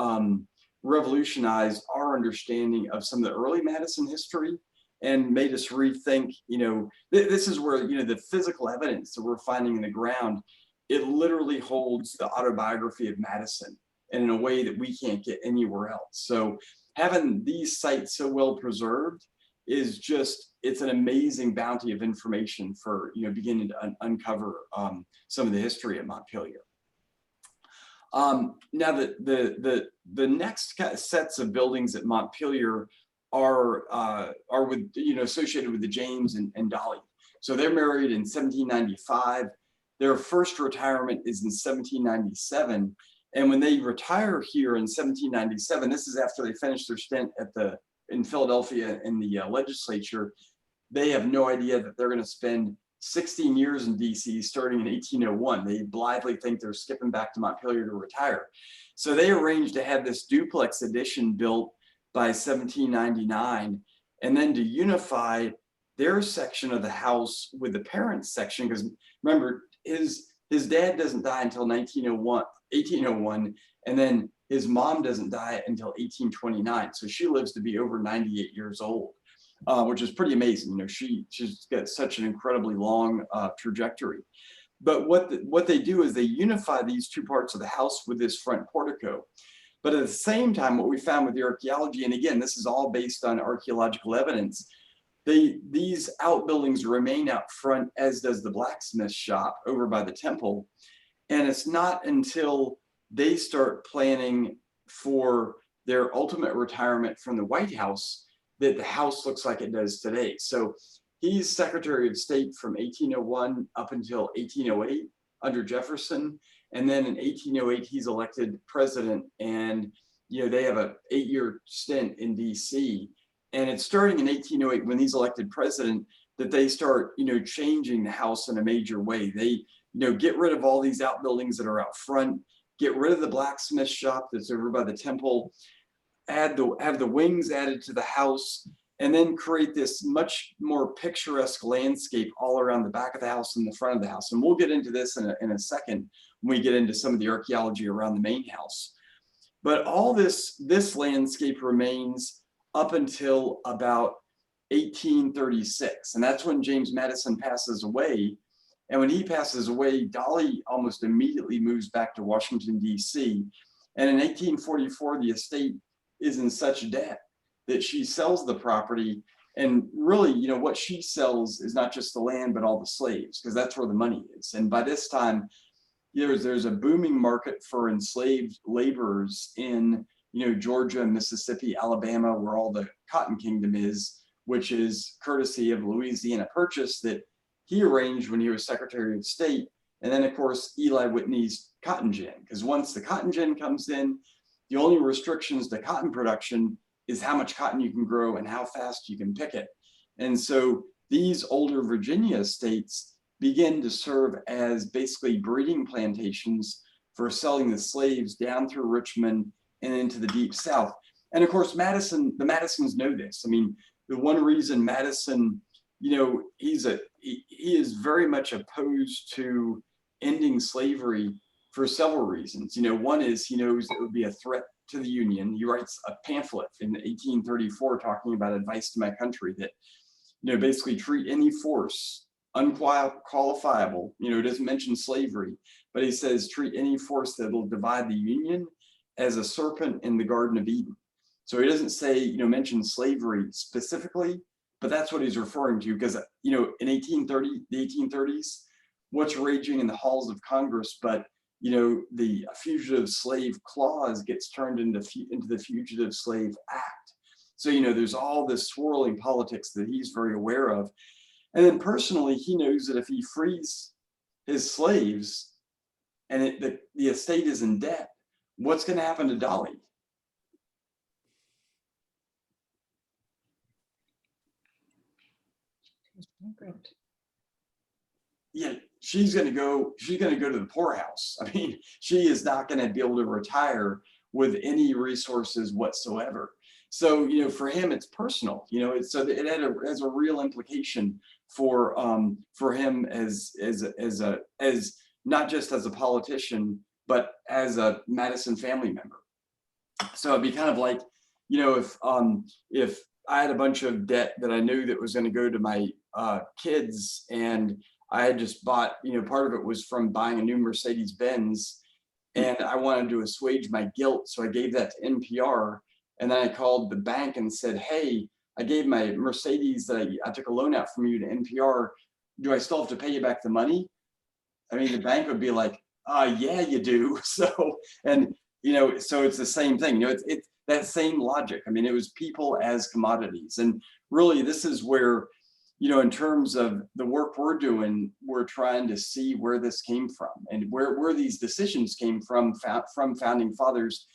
revolutionized our understanding of some of the early Madison history and made us rethink, this is where, the physical evidence that we're finding in the ground, it literally holds the autobiography of Madison, and in a way that we can't get anywhere else. So having these sites so well preserved is it's an amazing bounty of information for, beginning to uncover some of the history of Montpelier. Now the next sets of buildings at Montpelier are with, associated with the James and Dolly. So they're married in 1795. Their first retirement is in 1797. And when they retire here in 1797, this is after they finish their stint in Philadelphia in the legislature. They have no idea that they're going to spend 16 years in DC starting in 1801. They blithely think they're skipping back to Montpelier to retire. So they arranged to have this duplex addition built by 1799, and then to unify their section of the house with the parents' section, because remember, his his dad doesn't die until 1801, and then his mom doesn't die until 1829. So she lives to be over 98 years old, which is pretty amazing. You know, she's got such an incredibly long trajectory. But what they do is they unify these two parts of the house with this front portico. But at the same time, what we found with the archaeology, and again, this is all based on archaeological evidence, these outbuildings remain out front, as does the blacksmith shop over by the temple. And it's not until they start planning for their ultimate retirement from the White House that the house looks like it does today. So he's Secretary of State from 1801 up until 1808 under Jefferson. And then in 1808, he's elected president, and they have an 8-year stint in DC. And it's starting in 1808 when he's elected president that they start, changing the house in a major way. They, get rid of all these outbuildings that are out front, get rid of the blacksmith shop that's over by the temple, have the wings added to the house, and then create this much more picturesque landscape all around the back of the house and the front of the house. And we'll get into this in a second when we get into some of the archaeology around the main house. But all this landscape remains up until about 1836. And that's when James Madison passes away. And when he passes away, Dolly almost immediately moves back to Washington, D.C. And in 1844, the estate is in such debt that she sells the property. And really, what she sells is not just the land, but all the slaves, because that's where the money is. And by this time, there's a booming market for enslaved laborers in, Georgia, Mississippi, Alabama, where all the Cotton Kingdom is, which is courtesy of Louisiana Purchase that he arranged when he was Secretary of State. And then, of course, Eli Whitney's cotton gin, because once the cotton gin comes in, the only restrictions to cotton production is how much cotton you can grow and how fast you can pick it. And so these older Virginia estates begin to serve as basically breeding plantations for selling the slaves down through Richmond and into the Deep South. And of course, the Madisons know this. I mean, the one reason Madison, he is very much opposed to ending slavery for several reasons. One is he knows it would be a threat to the Union. He writes a pamphlet in 1834 talking about advice to my country that, basically treat any force unqualifiable, it doesn't mention slavery, but he says treat any force that will divide the Union as a serpent in the Garden of Eden. So he doesn't say, mention slavery specifically, but that's what he's referring to, because, in the 1830s, what's raging in the halls of Congress, but, the Fugitive Slave Clause gets turned into the Fugitive Slave Act. So, there's all this swirling politics that he's very aware of. And then personally, he knows that if he frees his slaves and the estate is in debt, what's going to happen to Dolly? Yeah, she's going to go to the poorhouse. I mean, she is not going to be able to retire with any resources whatsoever. So, for him, it's personal. It has a real implication for him as not just as a politician, but as a Madison family member. So it'd be kind of like, if I had a bunch of debt that I knew that was going to go to my kids, and I had just bought, part of it was from buying a new Mercedes Benz, and I wanted to assuage my guilt, so I gave that to NPR. And then I called the bank and said, hey, I gave my Mercedes that I took a loan out from you to NPR. Do I still have to pay you back the money? I mean, the bank would be like, yeah, you do. So, and, so it's the same thing, it's that same logic. I mean, it was people as commodities. And really, this is where, in terms of the work we're doing, we're trying to see where this came from and where these decisions came from founding fathers.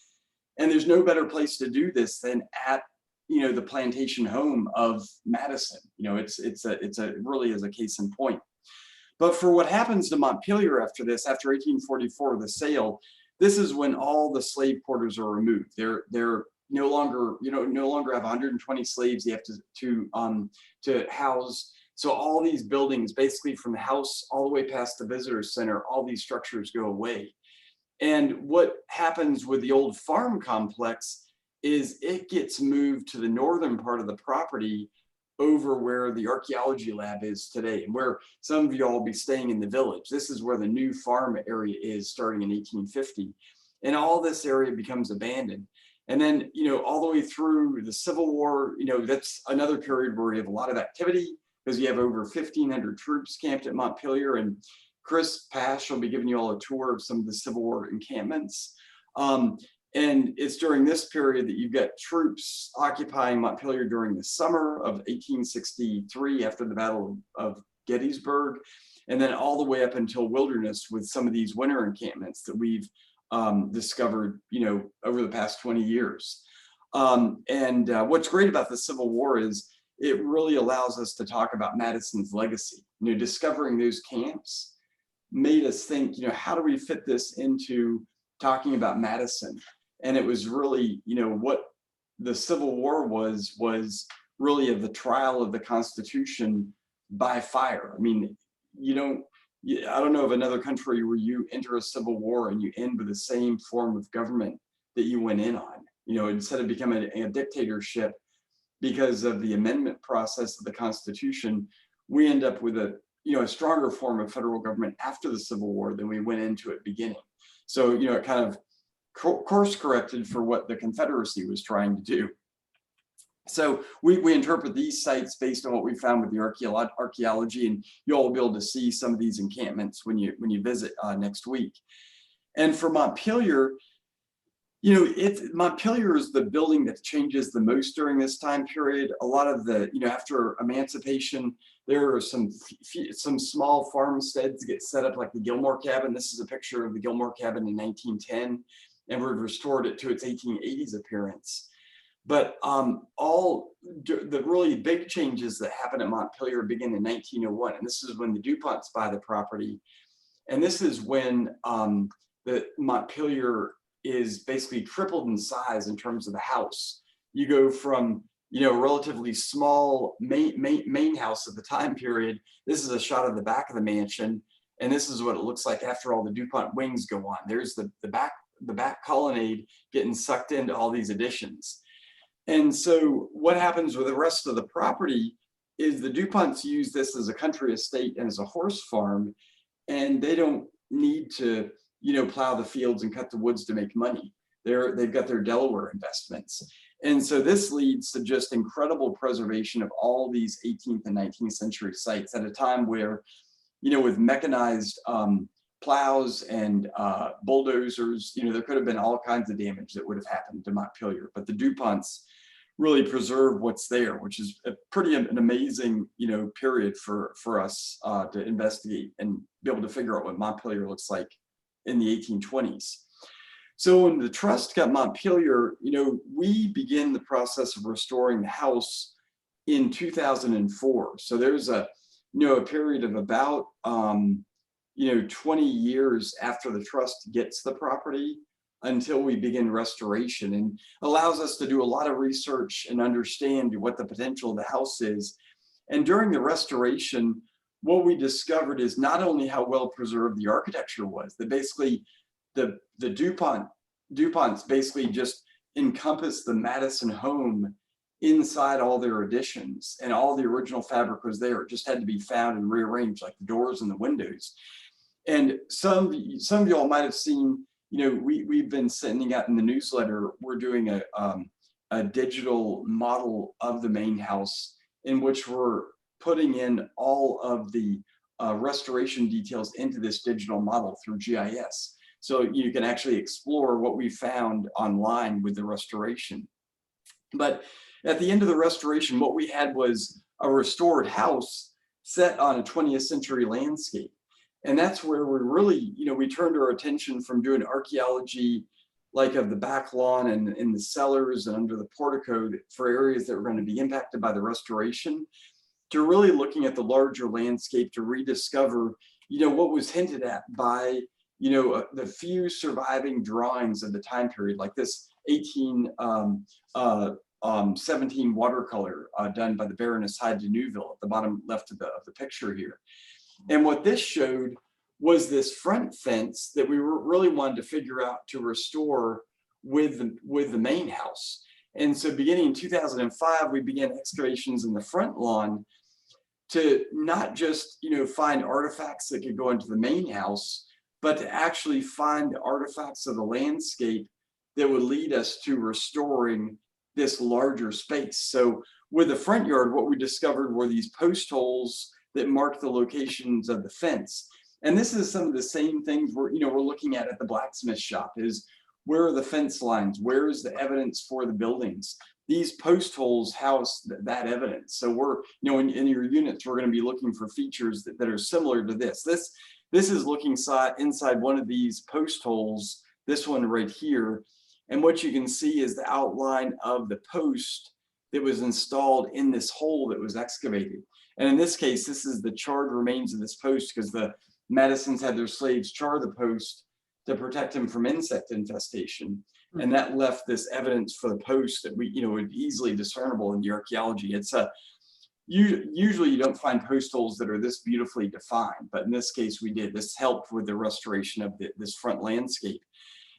And there's no better place to do this than at, the plantation home of Madison. It's really is a case in point. But for what happens to Montpelier after this, after 1844, the sale, this is when all the slave quarters are removed. They're no longer, no longer have 120 slaves you have to house. So all these buildings, basically from the house all the way past the visitor center, all these structures go away. And what happens with the old farm complex is it gets moved to the northern part of the property over where the archaeology lab is today, and where some of you all will be staying in the village. This is where the new farm area is starting in 1850. And all this area becomes abandoned. And then, you know, all the way through the Civil War, you know, that's another period where you have a lot of activity because you have over 1,500 troops camped at Montpelier. And Chris Pash will be giving you all a tour of some of the Civil War encampments. And it's during this period that you've got troops occupying Montpelier during the summer of 1863 after the Battle of Gettysburg, and then all the way up until Wilderness with some of these winter encampments that we've discovered, you know, over the past 20 years. What's great about the Civil War is it really allows us to talk about Madison's legacy. You know, discovering those camps made us think, you know, how do we fit this into talking about Madison? And it was really, you know, what the Civil War was really of the trial of the Constitution by fire. I mean, I don't know of another country where you enter a civil war and you end with the same form of government that you went in on. You know, instead of becoming a dictatorship because of the amendment process of the Constitution, we end up with a stronger form of federal government after the Civil War than we went into at beginning. So, you know, it kind of course corrected for what the Confederacy was trying to do. So we interpret these sites based on what we found with the archaeology, and you'll all be able to see some of these encampments when you visit next week. And for Montpelier, you know, Montpelier is the building that changes the most during this time period. A lot of the, you know, after emancipation, there are some small farmsteads get set up, like the Gilmore Cabin. This is a picture of the Gilmore Cabin in 1910, and we've restored it to its 1880s appearance. But all the really big changes that happened at Montpelier begin in 1901, and this is when the DuPonts buy the property, and this is when the Montpelier is basically tripled in size in terms of the house. You go from, you know, relatively small main house at the time period. This is a shot of the back of the mansion, and this is what it looks like after all the DuPont wings go on. There's the back colonnade getting sucked into all these additions. And so what happens with the rest of the property is the DuPonts use this as a country estate and as a horse farm, and they don't need to, you know, plow the fields and cut the woods to make money. They've got their Delaware investments. And so this leads to just incredible preservation of all these 18th and 19th century sites at a time where, you know, with mechanized plows and bulldozers, you know, there could have been all kinds of damage that would have happened to Montpelier, but the DuPonts really preserve what's there, which is an amazing, you know, period for us to investigate and be able to figure out what Montpelier looks like in the 1820s. So when the trust got Montpelier, you know, we begin the process of restoring the house in 2004. So there's a period of about 20 years after the trust gets the property until we begin restoration, and allows us to do a lot of research and understand what the potential of the house is. And during the restoration, what we discovered is not only how well preserved the architecture was, that basically the DuPonts basically just encompassed the Madison home inside all their additions, and all the original fabric was there. It just had to be found and rearranged, like the doors and the windows. And some of y'all might have seen, you know, we've been sending out in the newsletter, we're doing a digital model of the main house in which we're putting in all of the restoration details into this digital model through GIS. So you can actually explore what we found online with the restoration. But at the end of the restoration, what we had was a restored house set on a 20th century landscape. And that's where we really, you know, we turned our attention from doing archaeology, like of the back lawn and in the cellars and under the portico for areas that were going to be impacted by the restoration, to really looking at the larger landscape to rediscover, you know, what was hinted at by, you know, the few surviving drawings of the time period, like this 17 watercolor done by the Baroness Hyde de Neuville at the bottom left of the picture here. And what this showed was this front fence that we really wanted to figure out to restore with the main house. And so beginning in 2005, we began excavations in the front lawn to not just, find artifacts that could go into the main house, but to actually find the artifacts of the landscape that would lead us to restoring this larger space. So with the front yard, what we discovered were these post holes that marked the locations of the fence. And this is some of the same things we're looking at the blacksmith shop, is where are the fence lines? Where is the evidence for the buildings? These post holes house that evidence. So we're, in your units, we're going to be looking for features that are similar to this. This is looking inside one of these post holes, this one right here. And what you can see is the outline of the post that was installed in this hole that was excavated. And in this case, this is the charred remains of this post, because the Madisons had their slaves char the post to protect them from insect infestation. And that left this evidence for the post that we, would be easily discernible in the archaeology. It's usually you don't find post holes that are this beautifully defined, but in this case we did. This helped with the restoration of this front landscape.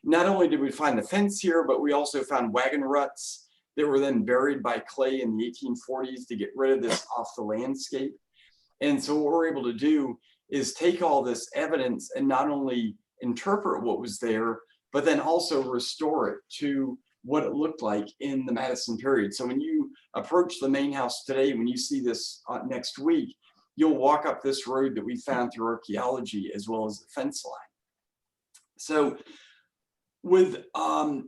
Not only did we find the fence here, but we also found wagon ruts that were then buried by clay in the 1840s to get rid of this off the landscape. And so what we're able to do is take all this evidence and not only interpret what was there, but then also restore it to what it looked like in the Madison period. So when you approach the main house today, when you see this next week, you'll walk up this road that we found through archaeology, as well as the fence line. So with the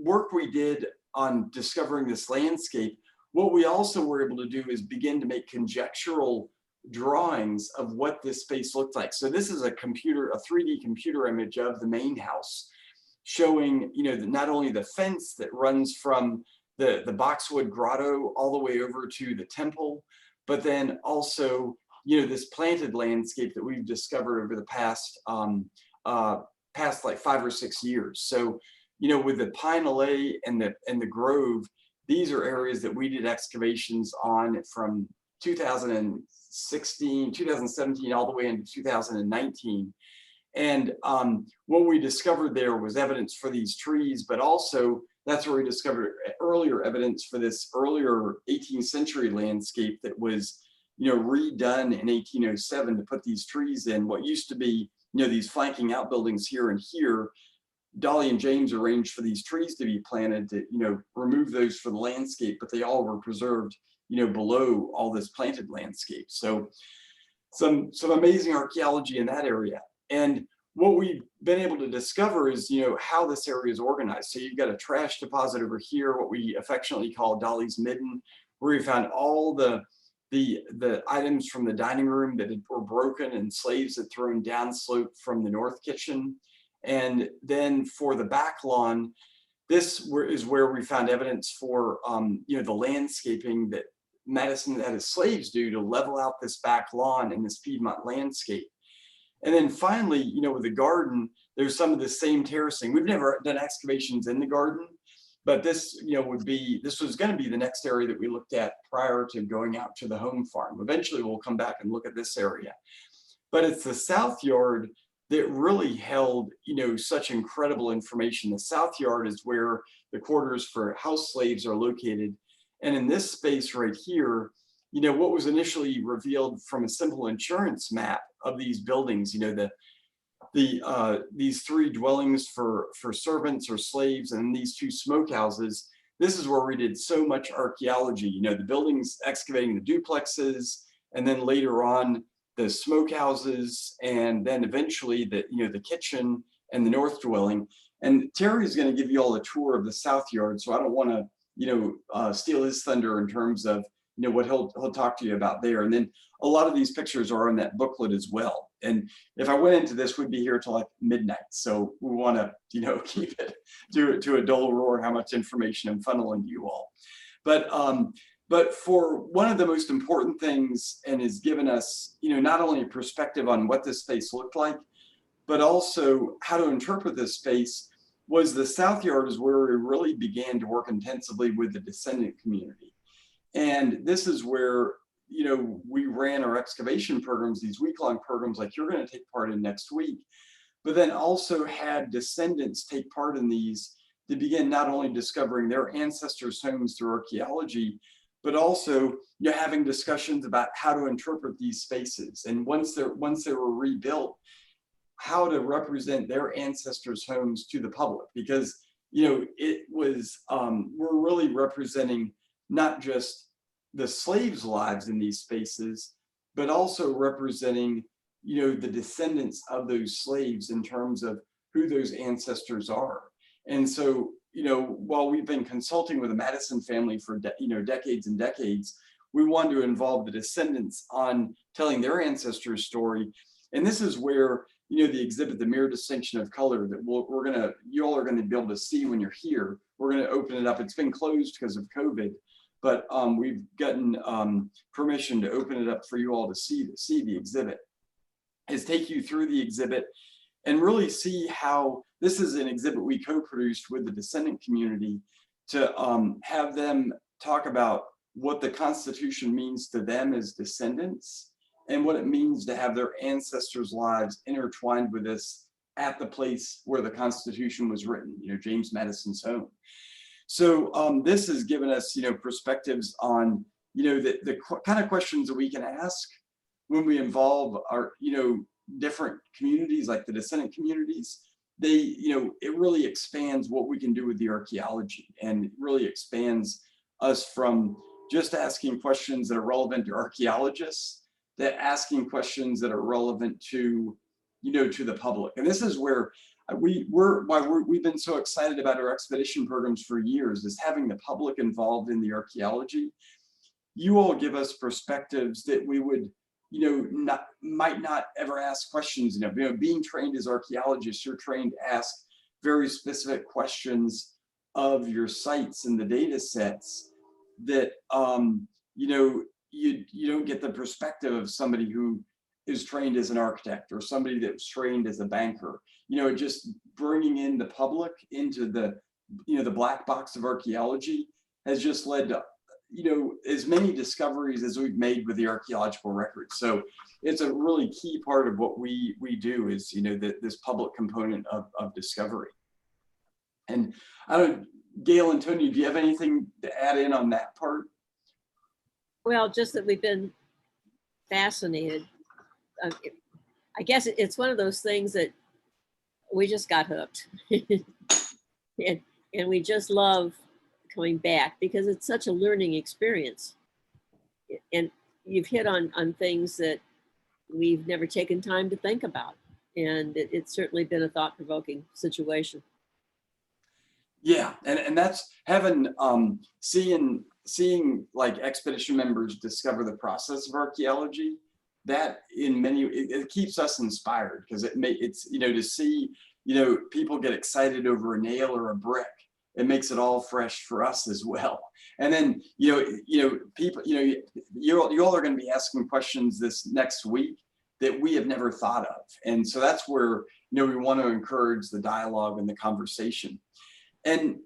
work we did on discovering this landscape, what we also were able to do is begin to make conjectural drawings of what this space looked like. So this is a 3D computer image of the main house, showing not only the fence that runs from the boxwood grotto all the way over to the temple, but then also this planted landscape that we've discovered over the past like 5 or 6 years. So with the pine alley and the grove, these are areas that we did excavations on from 2017 all the way into 2019. And what we discovered there was evidence for these trees, but also that's where we discovered earlier evidence for this earlier 18th century landscape that was redone in 1807 to put these trees in what used to be these flanking outbuildings here and here. Dolly and James arranged for these trees to be planted to remove those for the landscape, but they all were preserved below all this planted landscape. So some amazing archaeology in that area. And what we've been able to discover is how this area is organized. So you've got a trash deposit over here, what we affectionately call Dolly's Midden, where we found all the items from the dining room that were broken and slaves had thrown downslope from the north kitchen. And then for the back lawn, this is where we found evidence for the landscaping that Madison had his slaves do to level out this back lawn in this Piedmont landscape. And then finally, with the garden, there's some of the same terracing. We've never done excavations in the garden, but this was going to be the next area that we looked at prior to going out to the home farm. Eventually we'll come back and look at this area, but it's the south yard that really held such incredible information. The south yard is where the quarters for house slaves are located. And in this space right here, what was initially revealed from a simple insurance map of these buildings, these 3 dwellings for servants or slaves, and these 2 smokehouses. This is where we did so much archaeology, the buildings, excavating the duplexes, and then later on the smokehouses, and then eventually the kitchen and the north dwelling. And Terry is going to give you all a tour of the south yard, so I don't want to steal his thunder in terms of what he'll talk to you about there. And then a lot of these pictures are in that booklet as well. And if I went into this, we'd be here till like midnight. So we want to keep it to a dull roar how much information I'm funneling to you all. But for one of the most important things, and has given us not only a perspective on what this space looked like, but also how to interpret this space, was the South Yard is where we really began to work intensively with the descendant community. And this is where, you know, we ran our excavation programs, these week-long programs like you're going to take part in next week, but then also had descendants take part in these to begin not only discovering their ancestors' homes through archaeology, but also, you know, having discussions about how to interpret these spaces. And once they were rebuilt, how to represent their ancestors' homes to the public, because, you know, it was, we're really representing not just the slaves' lives in these spaces, but also representing, you know, the descendants of those slaves in terms of who those ancestors are. And so, you know, while we've been consulting with the Madison family for, you know, decades and decades, we wanted to involve the descendants on telling their ancestors' story. And this is where, you know, the exhibit, The Mere Distinction of Color, that you all are gonna be able to see when you're here. We're gonna open it up. It's been closed because of COVID, but we've gotten permission to open it up for you all to see the exhibit. Is take you through the exhibit and really see how this is an exhibit we co-produced with the descendant community to have them talk about what the Constitution means to them as descendants and what it means to have their ancestors' lives intertwined with this at the place where the Constitution was written, you know, James Madison's home. So this has given us, you know, perspectives on, you know, the kind of questions that we can ask when we involve our, you know, different communities like the descendant communities. They, you know, it really expands what we can do with the archaeology, and really expands us from just asking questions that are relevant to archaeologists, to asking questions that are relevant to, you know, to the public. And this is where we've been so excited about our expedition programs for years, is having the public involved in the archaeology. You all give us perspectives that we would, you know, might not ever ask questions. You know, being trained as archaeologists, you're trained to ask very specific questions of your sites and the data sets that, you know, you don't get the perspective of somebody who is trained as an architect or somebody that was trained as a banker. You know, just bringing in the public into the, you know, the black box of archaeology has just led to, you know, as many discoveries as we've made with the archaeological records. So it's a really key part of what we do, is, you know, this public component of discovery. And I don't, Gail and Tony, do you have anything to add in on that part? Well, just that we've been fascinated. I guess it's one of those things that we just got hooked. and we just love coming back because it's such a learning experience. And you've hit on things that we've never taken time to think about. And it's certainly been a thought-provoking situation. Yeah, and that's having, seeing like expedition members discover the process of archaeology, that in many, it keeps us inspired, because it's, you know, to see, you know, people get excited over a nail or a brick, it makes it all fresh for us as well. And then, you know, people, you know, you all are going to be asking questions this next week that we have never thought of. And so that's where, you know, we want to encourage the dialogue and the conversation. And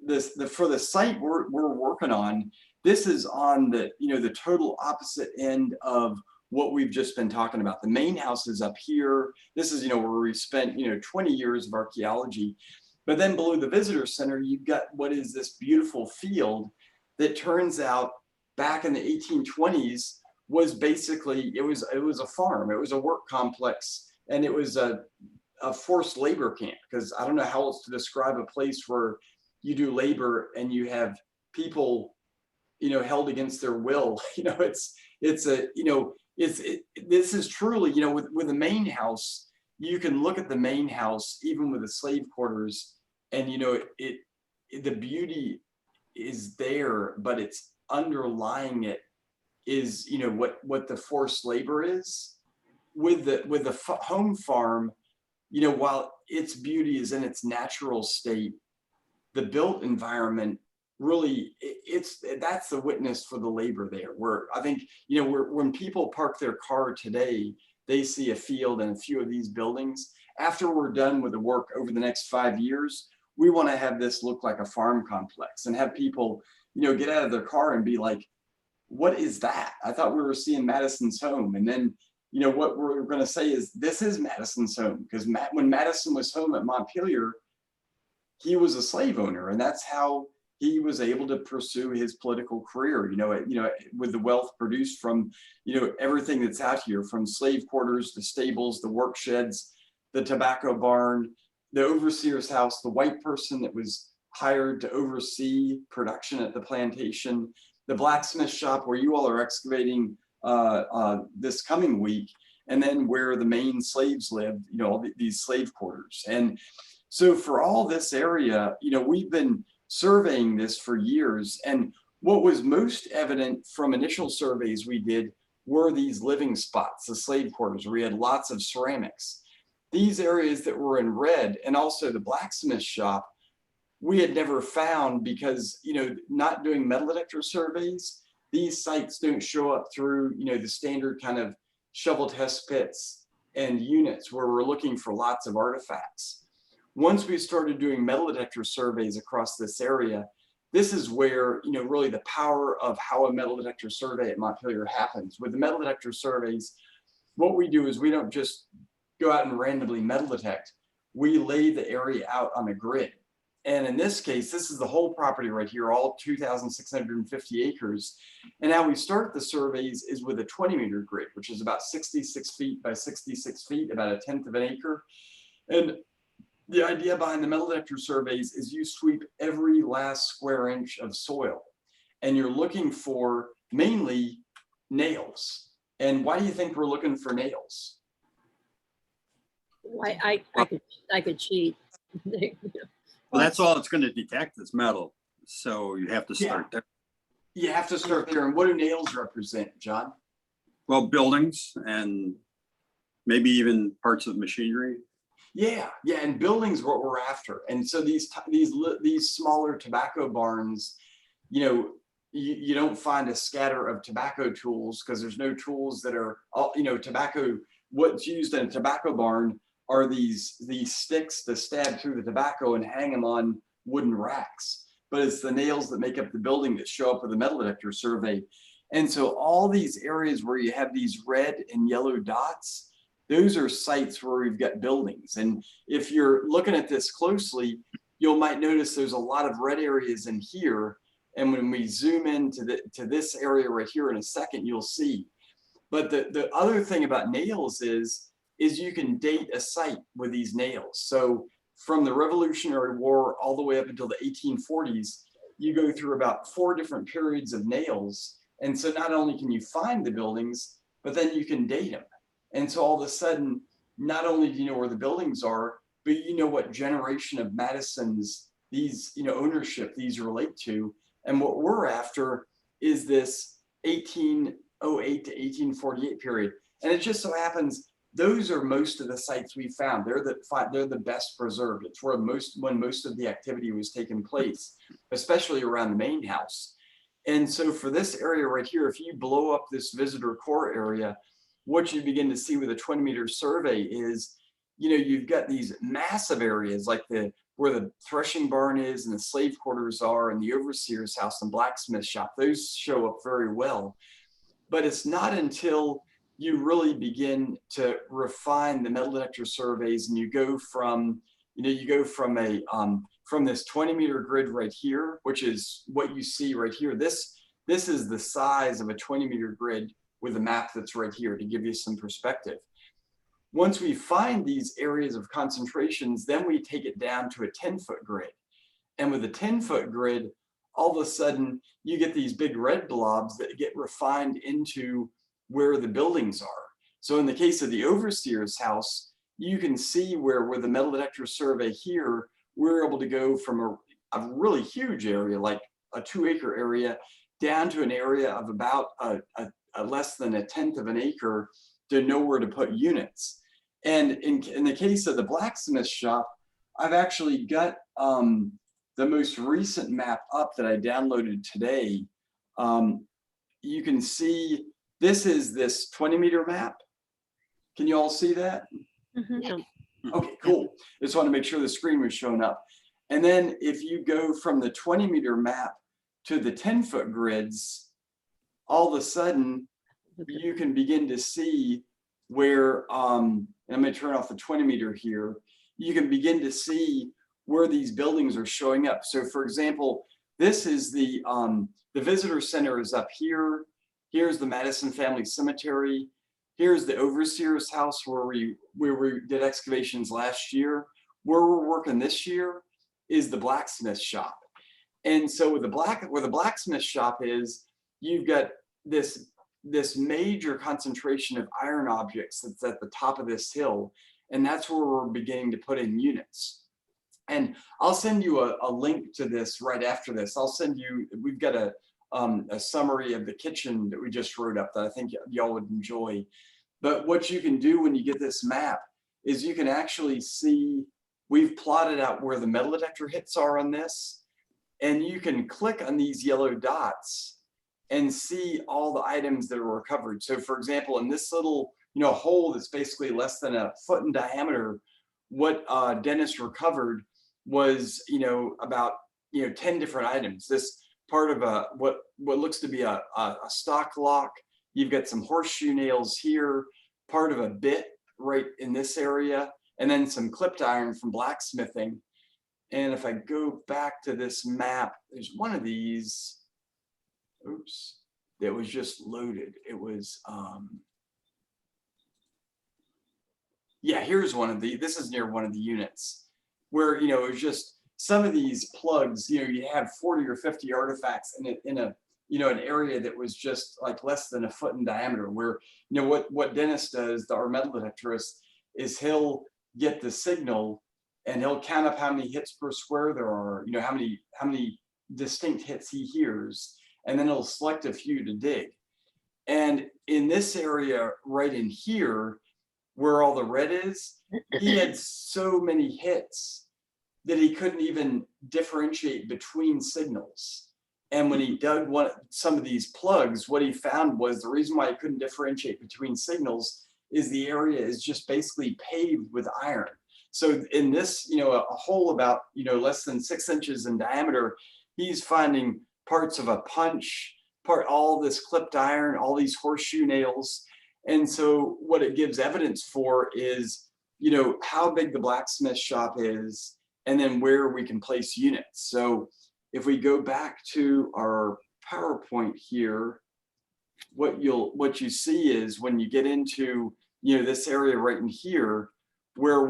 for the site we're working on, this is on the, you know, the total opposite end of what we've just been talking about. The main house is up here. This is, you know, where we spent, you know, 20 years of archaeology. But then below the visitor center, you've got what is this beautiful field that turns out back in the 1820s was basically, it was a farm, it was a work complex, and it was a forced labor camp, because I don't know how else to describe a place where you do labor and you have people, you know, held against their will. You know, it's a, you know, this is truly, you know, with the main house, you can look at the main house, even with the slave quarters, and, you know, the beauty is there, but it's underlying it is, you know, what the forced labor is. With the home farm, you know, while its beauty is in its natural state, the built environment really, that's the witness for the labor there. Where I think, you know, when people park their car today, they see a field and a few of these buildings. After we're done with the work over the next 5 years, we want to have this look like a farm complex and have people, get out of their car and be like, what is that? I thought we were seeing Madison's home. And then, what we're going to say is this is Madison's home, because when Madison was home at Montpelier, he was a slave owner, and that's how he was able to pursue his political career, with the wealth produced from, everything that's out here, from slave quarters, the stables, the work sheds, the tobacco barn, the overseer's house, the white person that was hired to oversee production at the plantation, the blacksmith shop where you all are excavating this coming week, and then where the main slaves lived, all these slave quarters. And so for all this area, we've been surveying this for years. And what was most evident from initial surveys we did were these living spots, the slave quarters, where we had lots of ceramics. These areas that were in red, and also the blacksmith shop, we had never found because, not doing metal detector surveys, these sites don't show up through, the standard kind of shovel test pits and units where we're looking for lots of artifacts. Once we started doing metal detector surveys across this area, this is where, really the power of how a metal detector survey at Montpelier happens. With the metal detector surveys, what we do is we don't just go out and randomly metal detect. We lay the area out on a grid. And in this case, this is the whole property right here, all 2,650 acres. And how we start the surveys is with a 20-meter grid, which is about 66 feet by 66 feet, about a tenth of an acre. And the idea behind the metal detector surveys is you sweep every last square inch of soil, and you're looking for mainly nails. And why do you think we're looking for nails? I could cheat. Well, that's all it's going to detect is metal. So you have to start there. You have to start there. And what do nails represent, John? Well, buildings and maybe even parts of machinery. Yeah, and buildings what we're after. And so these smaller tobacco barns, you don't find a scatter of tobacco tools because there's no tools that are, tobacco. What's used in a tobacco barn are these sticks to stab through the tobacco and hang them on wooden racks. But it's the nails that make up the building that show up with the metal detector survey. And so all these areas where you have these red and yellow dots, those are sites where we've got buildings. And if you're looking at this closely, you might notice there's a lot of red areas in here. And when we zoom into to this area right here in a second, you'll see. But the other thing about nails is you can date a site with these nails. So from the Revolutionary War all the way up until the 1840s, you go through about 4 different periods of nails. And so not only can you find the buildings, but then you can date them. And so all of a sudden, not only do you know where the buildings are, but you know what generation of Madison's ownership these relate to. And what we're after is this 1808 to 1848 period. And it just so happens those are most of the sites we found. They're the best preserved. It's where when most of the activity was taking place, especially around the main house. And so for this area right here, if you blow up this visitor core area, what you begin to see with a 20-meter survey is, you've got these massive areas like where the threshing barn is and the slave quarters are and the overseer's house and blacksmith shop. Those show up very well. But it's not until you really begin to refine the metal detector surveys and you go from this 20-meter grid right here, which is what you see right here. This is the size of a 20-meter grid with a map that's right here to give you some perspective. Once we find these areas of concentrations, then we take it down to a 10-foot grid. And with a 10-foot grid, all of a sudden you get these big red blobs that get refined into where the buildings are. So in the case of the overseer's house, you can see where with the metal detector survey here, we're able to go from a really huge area, like a 2-acre area, down to an area of about a less than a tenth of an acre to know where to put units. And in the case of the blacksmith shop, I've actually got the most recent map up that I downloaded today. You can see this is this 20-meter map. Can you all see that? Mhm. Okay, cool. Just want to make sure the screen was showing up. And then if you go from the 20-meter map to the 10-foot grids, all of a sudden you can begin to see where, and I'm going to turn off the 20-meter here, you can begin to see where these buildings are showing up. So for example, this is the visitor center is up here. Here's the Madison Family Cemetery. Here's the overseer's house where we did excavations last year. Where we're working this year is the blacksmith shop. And so with where the blacksmith shop is, you've got this major concentration of iron objects that's at the top of this hill. And that's where we're beginning to put in units. And I'll send you a link to this right after this. I'll send you, we've got a summary of the kitchen that we just wrote up that I think y'all would enjoy. But what you can do when you get this map is you can actually see, we've plotted out where the metal detector hits are on this, and you can click on these yellow dots and see all the items that are recovered. So for example, in this little hole that's basically less than a foot in diameter, what Dennis recovered was about 10 different items. This part of what looks to be a stock lock. You've got some horseshoe nails here, part of a bit right in this area, and then some clipped iron from blacksmithing. And if I go back to this map, there's one of these, oops, that was just loaded. It was, yeah, here's one of this is near one of the units where, it was just some of these plugs, you have 40 or 50 artifacts in an area that was just like less than a foot in diameter, where, what Dennis does, our metal detectorist, is he'll get the signal and he'll count up how many hits per square there are, how many distinct hits he hears, and then he'll select a few to dig. And in this area right in here, where all the red is, he had so many hits that he couldn't even differentiate between signals. And when he dug some of these plugs, what he found was the reason why he couldn't differentiate between signals is the area is just basically paved with iron. So in this, a hole about, less than 6 inches in diameter, he's finding parts of a punch, all this clipped iron, all these horseshoe nails. And so what it gives evidence for is, how big the blacksmith shop is, and then where we can place units. So if we go back to our PowerPoint here, what you see is when you get into, this area right in here, where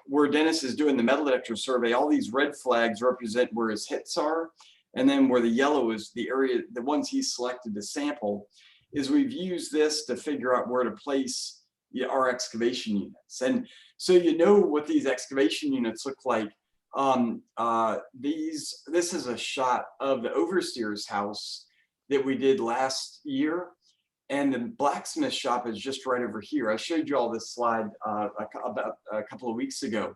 where Dennis is doing the metal detector survey, all these red flags represent where his hits are. And then where the yellow is the area, the ones he selected to sample, is we've used this to figure out where to place our excavation units. And so what these excavation units look like. This is a shot of the overseer's house that we did last year. And the blacksmith shop is just right over here. I showed you all this slide about a couple of weeks ago.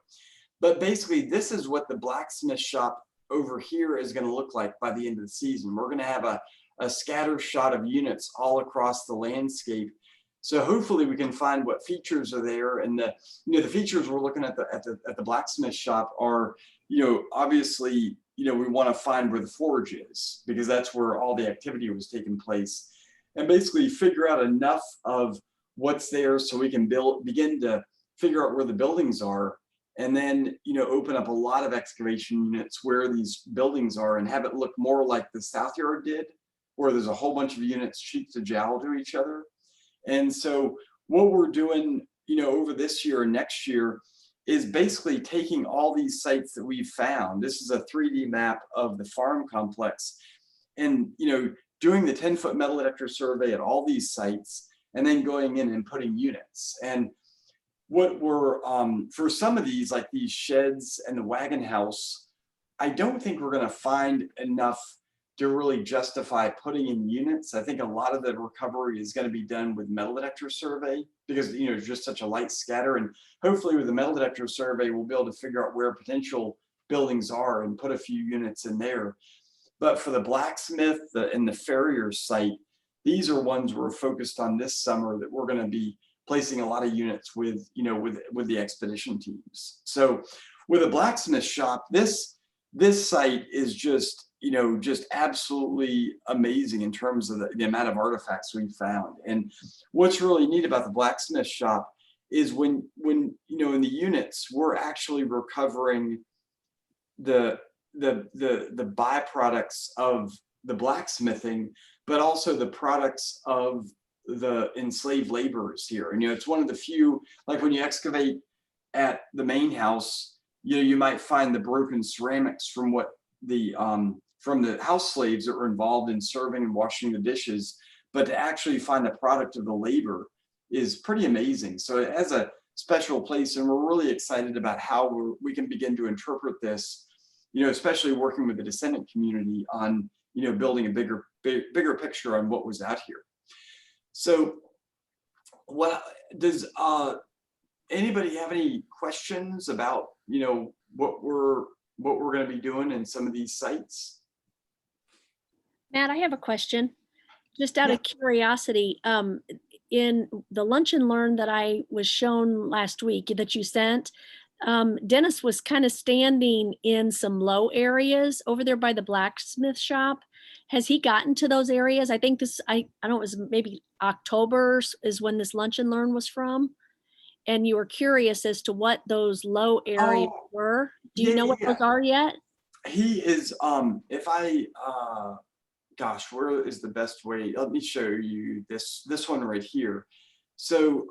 But basically, this is what the blacksmith shop over here is going to look like by the end of the season. We're going to have a scatter shot of units all across the landscape. So hopefully we can find what features are there. And the features we're looking at the blacksmith shop are, obviously, we want to find where the forge is, because that's where all the activity was taking place, and basically figure out enough of what's there so we can begin to figure out where the buildings are, and then open up a lot of excavation units where these buildings are and have it look more like the South Yard did, where there's a whole bunch of units cheek to jowl to each other. And so what we're doing over this year and next year is basically taking all these sites that we've found. This is a 3D map of the farm complex, and doing the 10-foot metal detector survey at all these sites, and then going in and putting units. And what we're for some of these, like these sheds and the wagon house, I don't think we're going to find enough to really justify putting in units. I think a lot of the recovery is going to be done with metal detector survey, because it's just such a light scatter. And hopefully with the metal detector survey, we'll be able to figure out where potential buildings are and put a few units in there. But for the blacksmith and the farrier site, these are ones we're focused on this summer that we're going to be placing a lot of units with, with the expedition teams. So with a blacksmith shop, this site is just, just absolutely amazing in terms of the amount of artifacts we've found. And what's really neat about the blacksmith shop is when in the units, we're actually recovering the byproducts of the blacksmithing, but also the products of the enslaved laborers here. And it's one of the few, like when you excavate at the main house, you might find the broken ceramics from the house slaves that were involved in serving and washing the dishes, but to actually find the product of the labor is pretty amazing. So it has a special place, and we're really excited about how we can begin to interpret this, especially working with the descendant community on, building a bigger picture on what was out here. So what does anybody have any questions about, what we're going to be doing in some of these sites? Matt, I have a question. Just out Yeah. of curiosity, in the lunch and learn that I was shown last week that you sent, Dennis was kind of standing in some low areas over there by the blacksmith shop. Has he gotten to those areas? I think I don't know, it was maybe October is when this lunch and learn was from. And you were curious as to what those low areas were. Do you know what those are yet? He is, if I, gosh, where is the best way? Let me show you this one right here. So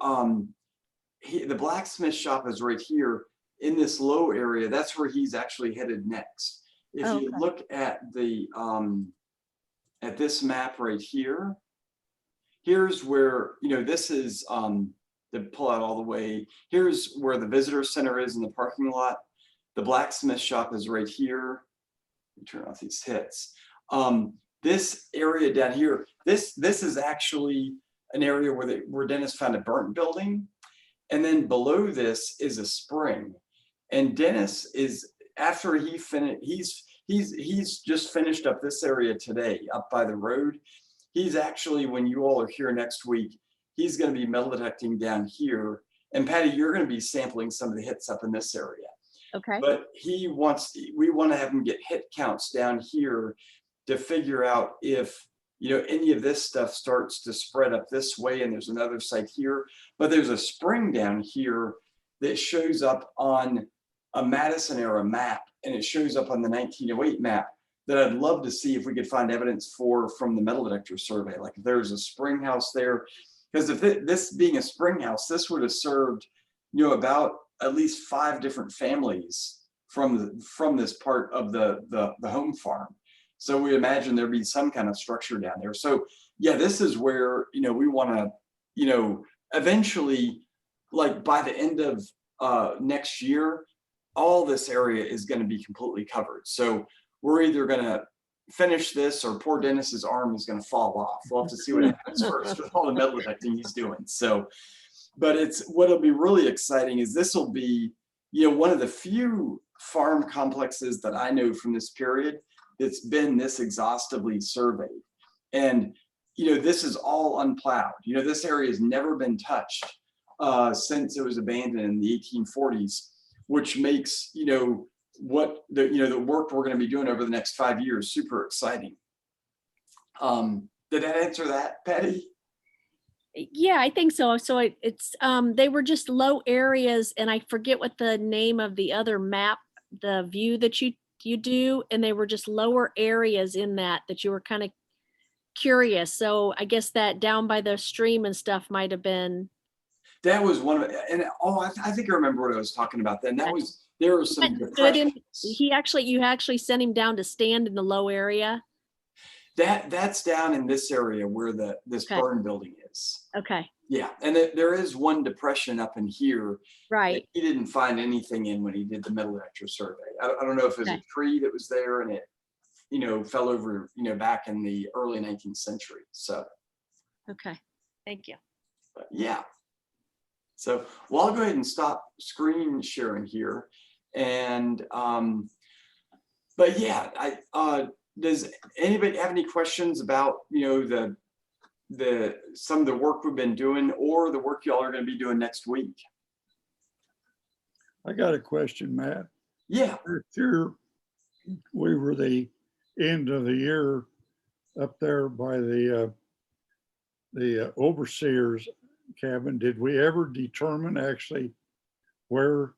the blacksmith shop is right here in this low area. That's where he's actually headed next. If you look at the at this map right here, here's where, this is to pull out all the way. Here's where the visitor center is in the parking lot. The blacksmith shop is right here. Let me turn off these hits. This area down here, this is actually an area where Dennis found a burnt building. And then below this is a spring. And Dennis is, after he finished, he's just finished up this area today, up by the road. He's actually, when you all are here next week, he's going to be metal detecting down here. And Patty, you're going to be sampling some of the hits up in this area. Okay. But we want to have him get hit counts down here to figure out if, any of this stuff starts to spread up this way. And there's another site here, but there's a spring down here that shows up on a Madison era map, and it shows up on the 1908 map that I'd love to see if we could find evidence from the metal detector survey. Like if there's a spring house there, because if this being a spring house, this would have served, about at least 5 different families from this part of the home farm. So we imagine there'd be some kind of structure down there. So yeah, this is where, we want to, eventually, like by the end of next year, all this area is going to be completely covered. So we're either going to finish this or poor Dennis's arm is going to fall off. We'll have to see what happens first with all the metal detecting he's doing. So, but what'll be really exciting is this will be, one of the few farm complexes that I know from this period that's been this exhaustively surveyed. And, this is all unplowed. This area has never been touched since it was abandoned in the 1840s, which makes, what the work we're going to be doing over the next 5 years super exciting. Did that answer that, Patty? Yeah, I think so. So it's they were just low areas, and I forget what the name of the other map, the view that you do, and they were just lower areas in that you were kind of curious. So I guess that down by the stream and stuff might have been. That was one of it, and I think I remember what I was talking about then. There was some depressions. You actually sent him down to stand in the low area. That's down in this area where this burn building is. Okay. Yeah, and there is one depression up in here. Right. He didn't find anything in when he did the metal detector survey. I don't know if it was a tree that was there and it, fell over, back in the early 19th century. So. Okay. Thank you. But yeah. So, well, I'll go ahead and stop screen sharing here, and but yeah, does anybody have any questions about some of the work we've been doing or the work y'all are going to be doing next week? I got a question, Matt. Yeah. Last year, we were the end of the year up there by the overseer's cabin. Did we ever determine actually where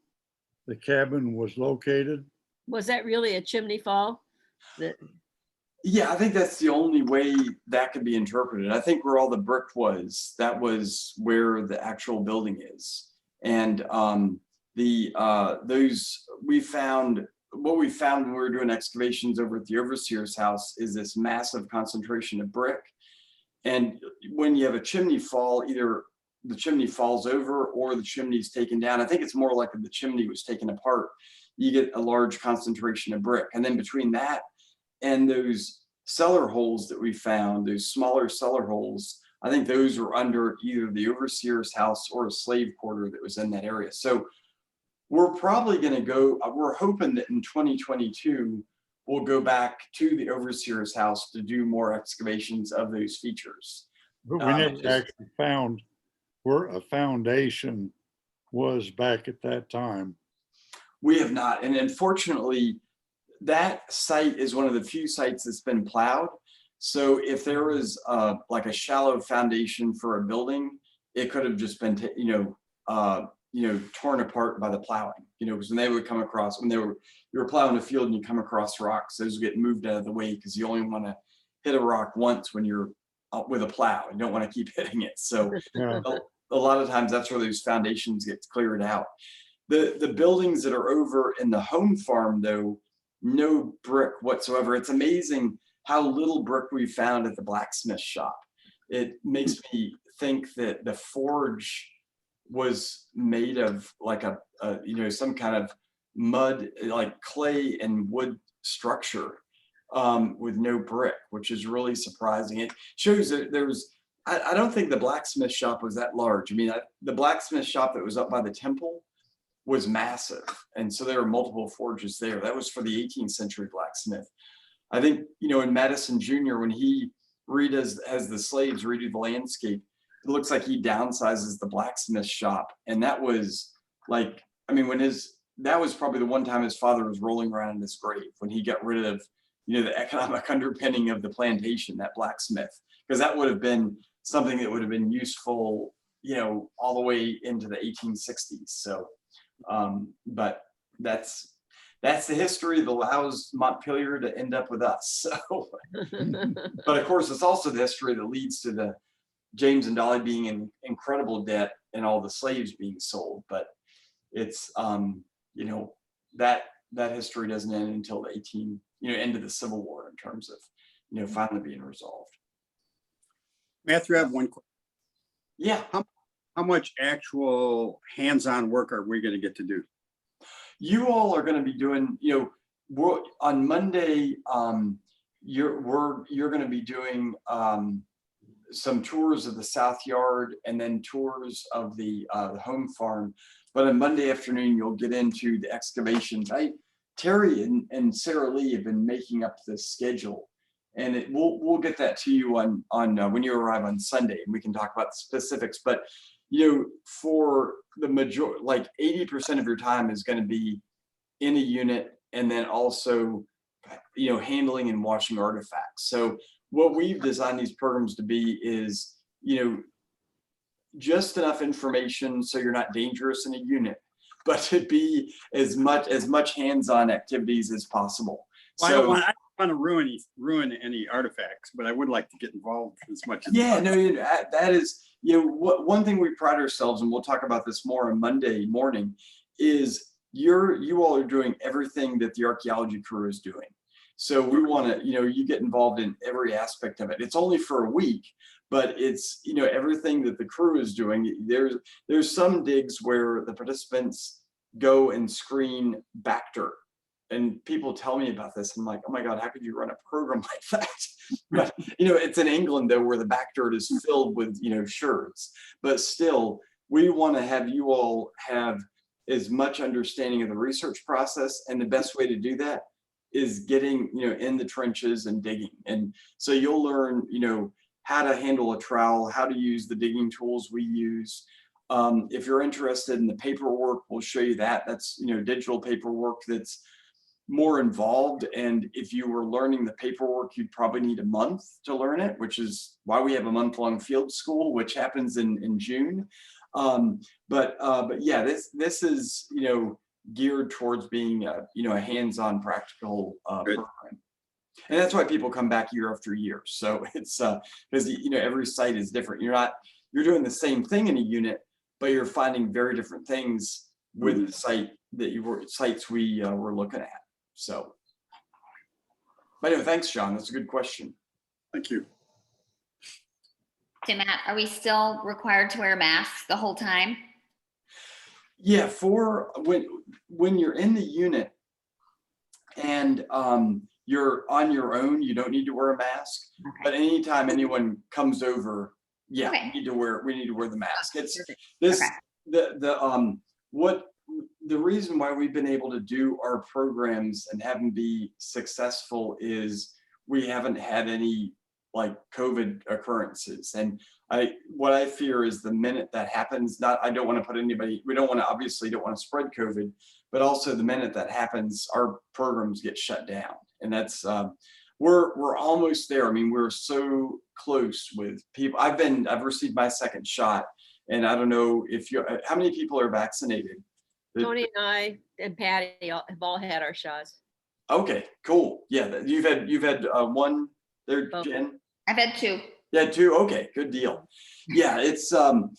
the cabin was located? Was that really a chimney fall? That, Yeah, I think that's the only way that could be interpreted. I think where all the brick was, that was where the actual building is. And those we found, what we found when we were doing excavations over at the overseer's house is this massive concentration of brick. And when you have a chimney fall, either the chimney falls over or the chimney is taken down. I think it's more like the chimney was taken apart. You get a large concentration of brick. And then between that and those cellar holes that we found, those smaller cellar holes, I think those were under either the overseer's house or a slave quarter that was in that area. So we're probably going to go, we're hoping that in 2022, we'll go back to the overseer's house to do more excavations of those features. But we never actually found where a foundation was back at that time. We have not. And unfortunately, that site is one of the few sites that's been plowed. So if there was like a shallow foundation for a building, it could have just been, torn apart by the plowing, because when they would come across, you were plowing a field and you come across rocks, those get moved out of the way because you only want to hit a rock once when you're with a plow. You don't want to keep hitting it. So Yeah. a lot of times that's where those foundations get cleared out. The buildings that are over in the home farm, though, no brick whatsoever. It's amazing how little brick we found at the blacksmith shop. It makes me think that the forge was made of like some kind of mud, like clay and wood structure with no brick, which is really surprising. It shows that there was, I don't think the blacksmith shop was that large. I mean, the blacksmith shop that was up by the temple was massive. And so there were multiple forges there. That was for the 18th century blacksmith. I think, in Madison Jr., when he as the slaves redo the landscape, it looks like he downsizes the blacksmith shop. And that was like, that was probably the one time his father was rolling around in his grave, when he got rid of, the economic underpinning of the plantation, that blacksmith, because that would have been something that would have been useful, all the way into the 1860s. So, but that's the history that allows Montpelier to end up with us. So, but of course, it's also the history that leads to the James and Dolly being in incredible debt and all the slaves being sold. But it's, that history doesn't end until the end of the Civil War in terms of, finally being resolved. Matthew, I have one question. Yeah. How much actual hands-on work are we going to get to do? You all are going to be doing, on Monday, you're going to be doing some tours of the South Yard and then tours of the home farm. But on Monday afternoon, you'll get into the excavations. Terry and Sarah Lee have been making up the schedule, and we'll get that to you on when you arrive on Sunday, and we can talk about the specifics. But for the majority, like 80% of your time is going to be in a unit, and then also handling and washing artifacts. So what we've designed these programs to be is just enough information so you're not dangerous in a unit, but to be as much hands-on activities as possible. Well, So, I don't want to ruin any artifacts, but I would like to get involved as much as yeah, no, that is, one thing we pride ourselves, and we'll talk about this more on Monday morning, is you all are doing everything that the archaeology crew is doing. So we want to, you get involved in every aspect of it. It's only for a week, but it's, everything that the crew is doing. There's some digs where the participants go and screen back dirt. And people tell me about this. I'm like, oh my God, how could you run a program like that? But, it's in England though, where the back dirt is filled with, sherds. But still, we want to have you all have as much understanding of the research process. And the best way to do that is getting, in the trenches and digging. And so you'll learn, how to handle a trowel, how to use the digging tools we use, If you're interested in the paperwork, we'll show you that. That's, digital paperwork that's more involved. And if you were learning the paperwork, you'd probably need a month to learn it, which is why we have a month-long field school, which happens in June. But yeah, this is, geared towards being a hands-on practical program. And that's why people come back year after year. So it's because every site is different. You're doing the same thing in a unit, but you're finding very different things with the sites we were looking at. So, but anyway, thanks, John. That's a good question. Thank you. So Matt, are we still required to wear masks the whole time? Yeah, for when you're in the unit and you're on your own, you don't need to wear a mask. Okay. But anytime anyone comes over, yeah, Okay. we need to wear the mask. It's Perfect. this Okay. the reason why we've been able to do our programs and have them be successful is we haven't had any like COVID occurrences. And what I fear is the minute that happens, we don't want to obviously don't want to spread COVID, but also the minute that happens, our programs get shut down. And that's, we're almost there. I mean, we're so close with people. I've received my second shot, and I don't know how many people are vaccinated? Tony and I and Patty have all had our shots. Okay, cool. Yeah, you've had one there, Both. Jen? I've had 2. Yeah, 2. Okay, good deal. Yeah, it's and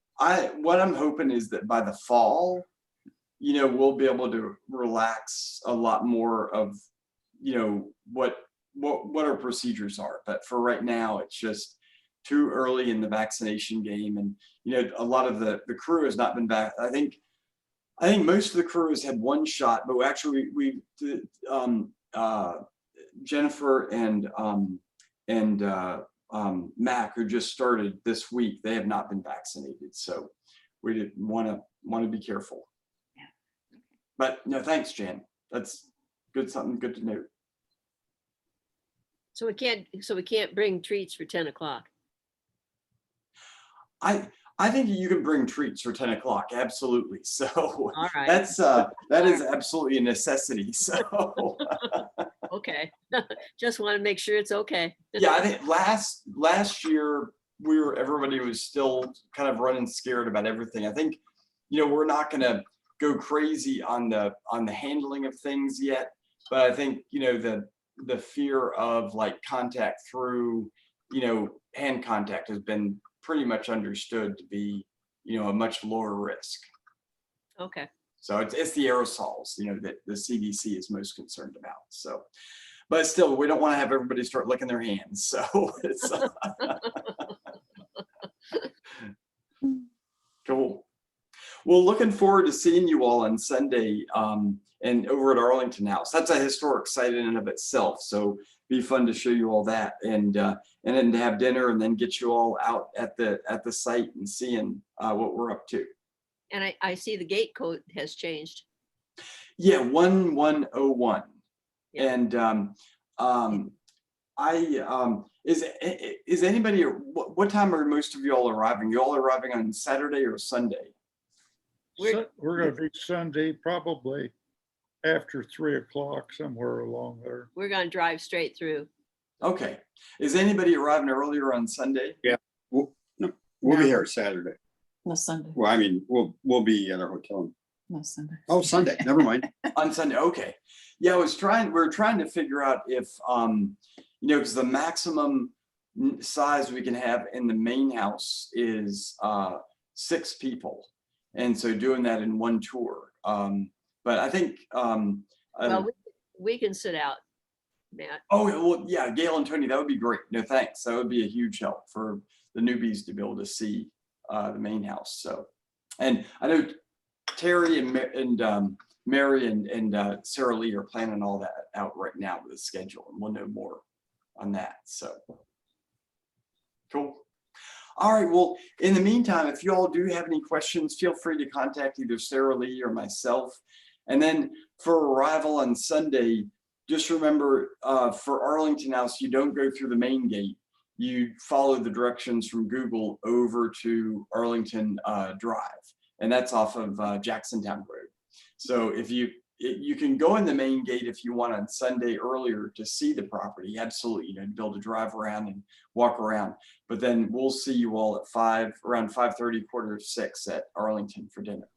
what I'm hoping is that by the fall, we'll be able to relax a lot more of what our procedures are. But for right now, it's just too early in the vaccination game. And a lot of the crew has not been back. I think most of the crew has had one shot, but actually we Jennifer and Mac, who just started this week, they have not been vaccinated. So we didn't want to be careful. Yeah. But no, thanks, Jan. That's good. Something good to note. So we can't bring treats for 10 o'clock. I think you can bring treats for 10 o'clock. Absolutely. So All right. that is absolutely a necessity. So Okay. Just want to make sure it's okay. yeah, I think last year everybody was still kind of running scared about everything. I think, we're not going to go crazy on the handling of things yet, but I think, the fear of like contact through, hand contact has been pretty much understood to be, a much lower risk. Okay. So it's the aerosols, that the CDC is most concerned about. So, but still, we don't want to have everybody start licking their hands. So it's cool. Well, looking forward to seeing you all on Sunday and over at Arlington House. That's a historic site in and of itself. So be fun to show you all that and then to have dinner and then get you all out at the site and seeing what we're up to. And I see the gate code has changed. Yeah, 1101. Yeah. And is anybody, what time are most of you all arriving? You all arriving on Saturday or Sunday? We're going to be Sunday, probably after 3 o'clock, somewhere along there. We're going to drive straight through. Okay. Is anybody arriving earlier on Sunday? Yeah, we'll be here Saturday. No, Sunday. Well, I mean, we'll be at our hotel. No, Sunday. Oh, Sunday. Never mind. On Sunday. Okay. Yeah, we're trying to figure out if, because the maximum size we can have in the main house is 6 people. And so doing that in one tour. But I think, Well, we can sit out, Matt. oh, well, yeah, Gail and Tony, that would be great. No, thanks. That would be a huge help for the newbies to be able to see the main house. So, and I know Terry and Mary and Sarah Lee are planning all that out right now with the schedule, and we'll know more on that. So, cool. All right. Well, in the meantime, if you all do have any questions, feel free to contact either Sarah Lee or myself. And then for arrival on Sunday, just remember for Arlington House, you don't go through the main gate. you follow the directions from Google over to Arlington Drive, and that's off of Jacksontown Road. So if you can go in the main gate if you want on Sunday earlier to see the property, absolutely, you know, to be able to drive around and walk around. But then we'll see you all at around 5:30, 5:45 at Arlington for dinner.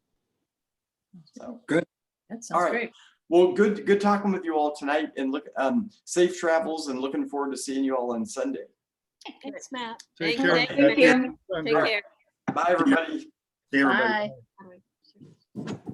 So Good. That sounds all right. great. Well, good talking with you all tonight, and look, safe travels, and looking forward to seeing you all on Sunday. Thanks, Matt. Thank Take you. care. Thank Thank you. Take care. Bye, everybody. See everybody. Bye.